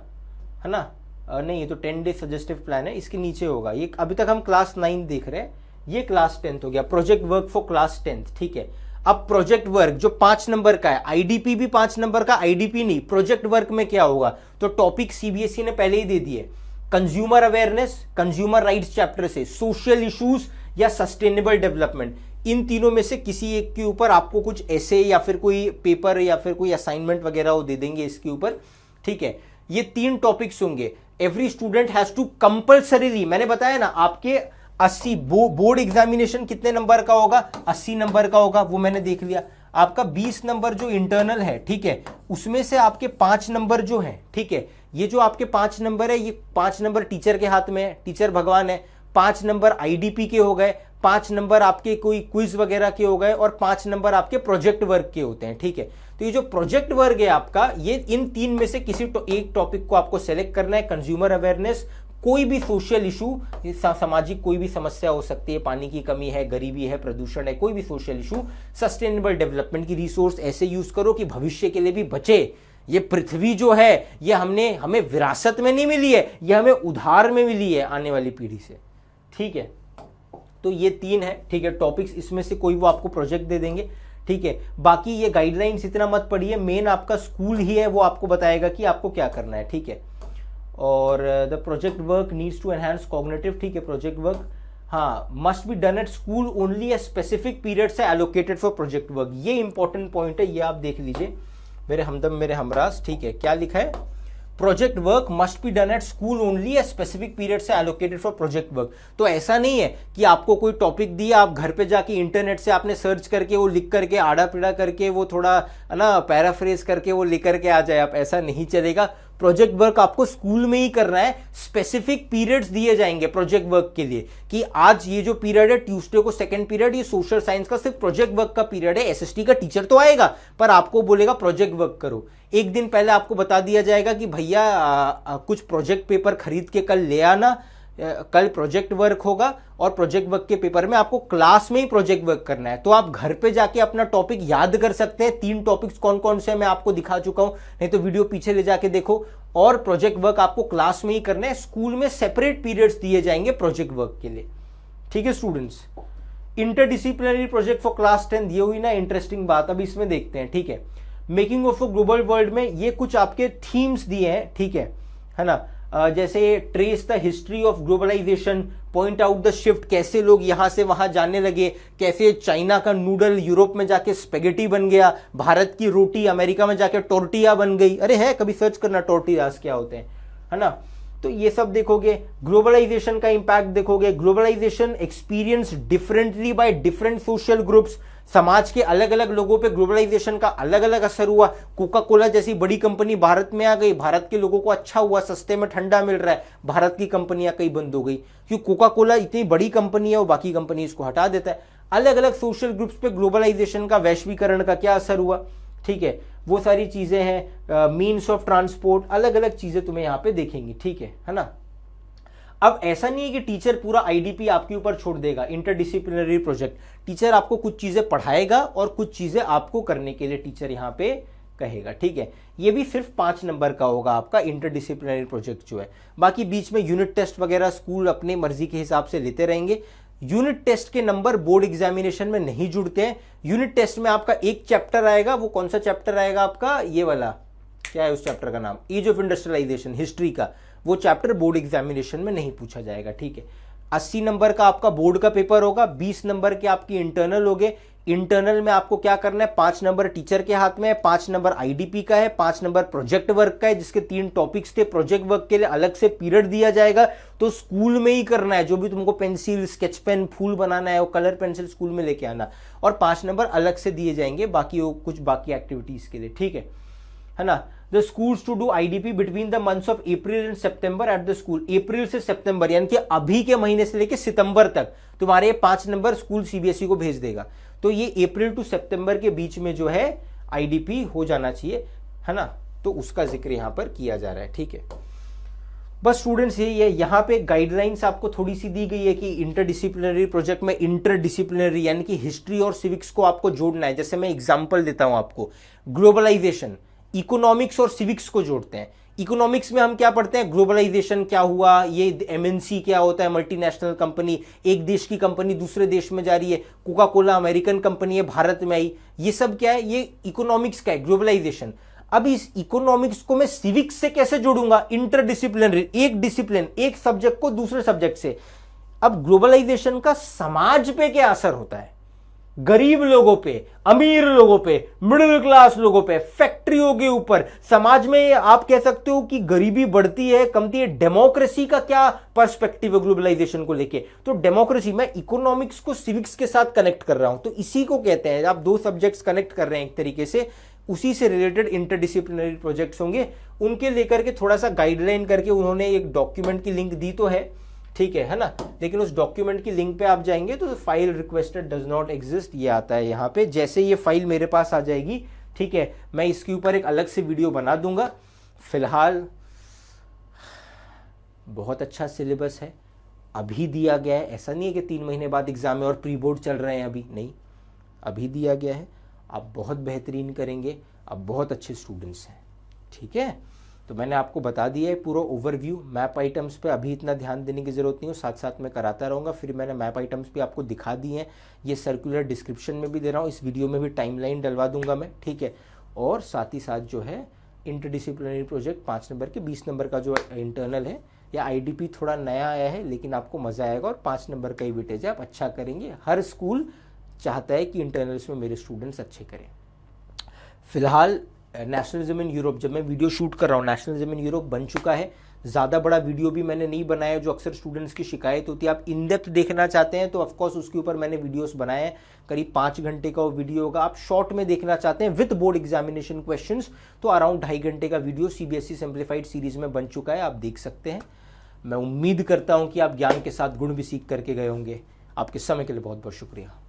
है ना, नहीं ये तो 10 डे सजेस्टिव प्लान है, इसके नीचे होगा ये। अभी तक हम क्लास 9 देख रहे हैं, ये क्लास 10th हो गया, project work for class 10th, ठीक है। अब प्रोजेक्ट वर्क जो 5 नंबर का है, आईडीपी भी 5 नंबर का, आईडीपी नहीं, प्रोजेक्ट वर्क में क्या होगा, तो टॉपिक सीबीएसई ने पहले ही दे दिए, consumer awareness, consumer rights chapter से, सोशल इश्यूज या सस्टेनेबल डेवलपमेंट, इन तीनों में से किसी एक के ऊपर आपको कुछ ऐसे या फिर कोई पेपर या फिर कोई असाइनमेंट वगैरह वो दे देंगे इसके ऊपर, ठीक है। ये 3 टॉपिक्स होंगे। Every student has to compulsorily, मैंने बताया ना आपके 80 बोर्ड एग्जामिनेशन कितने नंबर का होगा, 80 नंबर का होगा, वो मैंने देख लिया। आपका 20 नंबर जो इंटरनल है, ठीक है, उसमें से आपके 5 नंबर जो है, ठीक है, ये जो आपके 5 नंबर है, ये 5 नंबर टीचर के हाथ में है, टीचर भगवान है। 5 नंबर आईडीपी के हो गए, 5 नंबर आपके कोई क्विज वगैरह के हो गए, और 5 नंबर आपके प्रोजेक्ट वर्क के होते हैं, ठीक है। तो ये जो प्रोजेक्ट वर्क है आपका, ये इन 3 में से किसी एक टॉपिक को आपको सेलेक्ट करना है। कंज्यूमर अवेयरनेस, कोई भी सोशल इशू, सामाजिक कोई भी समस्या हो सकती है, पानी की कमी है, गरीबी है, प्रदूषण है, कोई भी सोशल इशू, सस्टेनेबल डेवलपमेंट की रिसोर्स ऐसे यूज करो कि भविष्य के लिए भी बचे। ये पृथ्वी जो है ये हमें विरासत में नहीं मिली है, ये हमें उधार में मिली है आने वाली पीढ़ी से, ठीक है। तो ये 3 है, ठीक है, टॉपिक्स, इसमें से कोई वो आपको प्रोजेक्ट दे देंगे, ठीक है। बाकी ये गाइडलाइंस इतना मत पढ़िए, मेन आपका स्कूल ही है, वो आपको बताएगा कि आपको क्या करना है, ठीक है। और the project work needs to enhance cognitive, ठीक है, प्रोजेक्ट वर्क, हाँ, must be done at school only, a specific period से एलोकेटेड फॉर प्रोजेक्ट वर्क। ये इंपॉर्टेंट पॉइंट है, ये आप देख लीजिए मेरे हमदम मेरे हमराज, ठीक है। क्या लिखा है, project work must be done at school only, a specific period से एलोकेटेड फॉर प्रोजेक्ट वर्क। तो ऐसा नहीं है कि आपको कोई टॉपिक दिया, आप घर पे जाके इंटरनेट से आपने सर्च करके वो लिख करके आड़ा पिड़ा करके वो थोड़ा ना पैराफ्रेज करके वो लिख करके आ जाए, आप, ऐसा नहीं चलेगा। प्रोजेक्ट वर्क आपको स्कूल में ही करना है। स्पेसिफिक पीरियड्स दिए जाएंगे प्रोजेक्ट वर्क के लिए कि आज ये जो पीरियड है, ट्यूसडे को सेकंड पीरियड, ये सोशल साइंस का सिर्फ प्रोजेक्ट वर्क का पीरियड है। एसएसटी का टीचर तो आएगा पर आपको बोलेगा प्रोजेक्ट वर्क करो। एक दिन पहले आपको बता दिया जाएगा कि भैया कुछ प्रोजेक्ट पेपर खरीद के कल ले आना, कल प्रोजेक्ट वर्क होगा, और प्रोजेक्ट वर्क के पेपर में आपको क्लास में ही प्रोजेक्ट वर्क करना है। तो आप घर पे जाके अपना टॉपिक याद कर सकते हैं। 3 टॉपिक्स कौन कौन से मैं आपको दिखा चुका हूं, नहीं तो वीडियो पीछे ले जाके देखो। और प्रोजेक्ट वर्क आपको क्लास में ही करना है, स्कूल में सेपरेट पीरियड्स दिए जाएंगे प्रोजेक्ट वर्क के लिए, ठीक है students. Interdisciplinary project for class 10 ये हुई ना इंटरेस्टिंग बात, अब इसमें देखते हैं, ठीक है। Making of a global world में ये कुछ आपके थीम्स दिए हैं, ठीक है ना। जैसे trace the history of globalisation, point out the shift, कैसे लोग यहां से वहां जाने लगे, कैसे चाइना का नूडल यूरोप में जाके स्पेगेटी बन गया, भारत की रोटी अमेरिका में जाके टोर्टिया बन गई। अरे है, कभी सर्च करना टोर्टियास क्या होते हैं, है ना। तो ये सब देखोगे। ग्लोबलाइजेशन का इंपैक्ट देखोगे। Globalisation experience differently by different social groups, समाज के अलग अलग लोगों पे ग्लोबलाइजेशन का अलग अलग असर हुआ। कोका कोला जैसी बड़ी कंपनी भारत में आ गई, भारत के लोगों को अच्छा हुआ, सस्ते में ठंडा मिल रहा है, भारत की कंपनियां कई बंद हो गई क्योंकि कोका कोला इतनी बड़ी कंपनी है, वो बाकी कंपनी इसको हटा देता है। अलग अलग सोशल ग्रुप्स पे ग्लोबलाइजेशन का, वैश्वीकरण का क्या असर हुआ, ठीक है, वो सारी चीजें हैं। मीन्स ऑफ ट्रांसपोर्ट, अलग अलग चीजें तुम्हें यहाँ पे देखेंगी, ठीक है ना। अब ऐसा नहीं है कि टीचर पूरा आईडीपी आपके ऊपर छोड़ देगा। इंटरडिसिप्लिनरी प्रोजेक्ट, टीचर आपको कुछ चीजें पढ़ाएगा और कुछ चीजें आपको करने के लिए टीचर यहाँ पे कहेगा, ठीक है। ये भी सिर्फ 5 नंबर का होगा आपका इंटरडिसिप्लिनरी प्रोजेक्ट जो है। बाकी बीच में यूनिट टेस्ट वगैरह स्कूल अपने मर्जी के हिसाब से लेते रहेंगे। यूनिट टेस्ट के नंबर बोर्ड एग्जामिनेशन में नहीं जुड़ते हैं। यूनिट टेस्ट में आपका एक चैप्टर आएगा, वो कौन सा चैप्टर आएगा आपका, ये वाला, क्या है उस चैप्टर का नाम, एज ऑफ इंडस्ट्रियलाइजेशन, हिस्ट्री का। वो चैप्टर बोर्ड एग्जामिनेशन में नहीं पूछा जाएगा, ठीक है। 80 नंबर का आपका बोर्ड का पेपर होगा, 20 नंबर के आपकी इंटरनल होंगे। इंटरनल में आपको क्या करना है, 5 नंबर टीचर के हाथ में है, 5 नंबर आईडीपी का है, 5 नंबर प्रोजेक्ट वर्क का है, जिसके 3 टॉपिक्स थे। प्रोजेक्ट वर्क के लिए अलग से पीरियड दिया जाएगा, तो स्कूल में ही करना है। जो भी तुमको पेंसिल, स्केच पेन, फूल बनाना है, वो कलर पेंसिल स्कूल में लेके आना। और 5 नंबर अलग से दिए जाएंगे बाकी वो कुछ बाकी एक्टिविटीज के लिए, ठीक है ना। The schools to do IDP between the months of April and September at the school. अप्रैल से सितंबर यानी कि अभी के महीने से लेकर सितंबर तक तुम्हारे 5 नंबर स्कूल सीबीएसई को भेज देगा। तो ये अप्रैल टू सितंबर के बीच में जो है आईडीपी हो जाना चाहिए, है ना। तो उसका जिक्र यहां पर किया जा रहा है, ठीक है। बस स्टूडेंट्स यही है, यहाँ पे गाइडलाइंस आपको थोड़ी सी दी गई है कि इंटरडिसिप्लिनरी प्रोजेक्ट में इंटरडिसिप्लिनरी यानी कि हिस्ट्री और सिविक्स को आपको जोड़ना है। जैसे मैं एग्जांपल देता हूं आपको, ग्लोबलाइजेशन, इकोनॉमिक्स और सिविक्स को जोड़ते हैं। इकोनॉमिक्स में हम क्या पढ़ते हैं, ग्लोबलाइजेशन क्या हुआ, ये एमएनसी क्या होता है, मल्टीनेशनल कंपनी, एक देश की कंपनी दूसरे देश में जा रही है, कोका कोला अमेरिकन कंपनी है भारत में आई, ये सब क्या है, ये इकोनॉमिक्स का है, ग्लोबलाइजेशन। अब इस इकोनॉमिक्स को मैं सिविक्स से कैसे जोड़ूंगा, इंटरडिसिप्लिनरी, एक डिसिप्लिन, एक सब्जेक्ट को दूसरे सब्जेक्ट से। अब ग्लोबलाइजेशन का समाज पे क्या असर होता है, गरीब लोगों पे, अमीर लोगों पे, मिडिल क्लास लोगों पे, फैक्ट्रियों के ऊपर, समाज में आप कह सकते हो कि गरीबी बढ़ती है कमती है। डेमोक्रेसी का क्या पर्सपेक्टिव है ग्लोबलाइजेशन को लेके, तो डेमोक्रेसी, मैं इकोनॉमिक्स को सिविक्स के साथ कनेक्ट कर रहा हूं, तो इसी को कहते हैं, आप दो सब्जेक्ट्स कनेक्ट कर रहे हैं एक तरीके से, उसी से रिलेटेड इंटरडिसिप्लिनरी प्रोजेक्ट्स होंगे। उनके लेकर के थोड़ा सा गाइडलाइन करके उन्होंने एक डॉक्यूमेंट की लिंक दी तो है, ठीक है ना, लेकिन उस डॉक्यूमेंट की लिंक पे आप जाएंगे तो file requested does not exist ये आता है यहाँ पे। जैसे ये फाइल मेरे पास आ जाएगी, ठीक है, मैं इसके ऊपर एक अलग से वीडियो बना दूंगा। फिलहाल बहुत अच्छा सिलेबस है, अभी दिया गया है, ऐसा नहीं है कि 3 महीने बाद एग्जाम है और प्री बोर्ड चल रहे हैं, अभी नहीं, अभी दिया गया है। आप बहुत बेहतरीन करेंगे, आप बहुत अच्छे स्टूडेंट्स हैं, ठीक है। तो मैंने आपको बता दिया है पूरा ओवरव्यू। मैप आइटम्स पे अभी इतना ध्यान देने की ज़रूरत नहीं हो, साथ साथ में कराता रहूँगा। फिर मैंने मैप आइटम्स भी आपको दिखा दिए हैं, ये सर्कुलर डिस्क्रिप्शन में भी दे रहा हूँ, इस वीडियो में भी टाइमलाइन डलवा दूंगा मैं, ठीक है। और साथ ही साथ जो है इंटरडिसिप्लिनरी प्रोजेक्ट 5 नंबर के 20 नंबर का जो इंटरनल है, या आईडीपी थोड़ा नया आया है लेकिन आपको मज़ा आएगा, और 5 नंबर का ही वेटेज है, आप अच्छा करेंगे। हर स्कूल चाहता है कि इंटरनल्स में मेरे स्टूडेंट्स अच्छे करें। फिलहाल नेशनलिज्म इन यूरोप, जब मैं वीडियो शूट कर रहा हूँ नेशनलिज्म इन यूरोप बन चुका है। ज़्यादा बड़ा वीडियो भी मैंने नहीं बनाया, जो अक्सर स्टूडेंट्स की शिकायत होती है। आप इन डेप्थ देखना चाहते हैं तो ऑफकोर्स उसके ऊपर मैंने वीडियोस बनाए हैं, करीब 5 घंटे का वो वीडियो होगा। आप शॉर्ट में देखना चाहते हैं विद बोर्ड एग्जामिनेशन क्वेश्चंस, तो अराउंड 2.5 घंटे का वीडियो सीबीएसई सिंप्लीफाइड सीरीज में बन चुका है, आप देख सकते हैं। मैं उम्मीद करता हूँ कि आप ज्ञान के साथ गुण भी सीख करके गए होंगे। आपके समय के लिए बहुत बहुत शुक्रिया।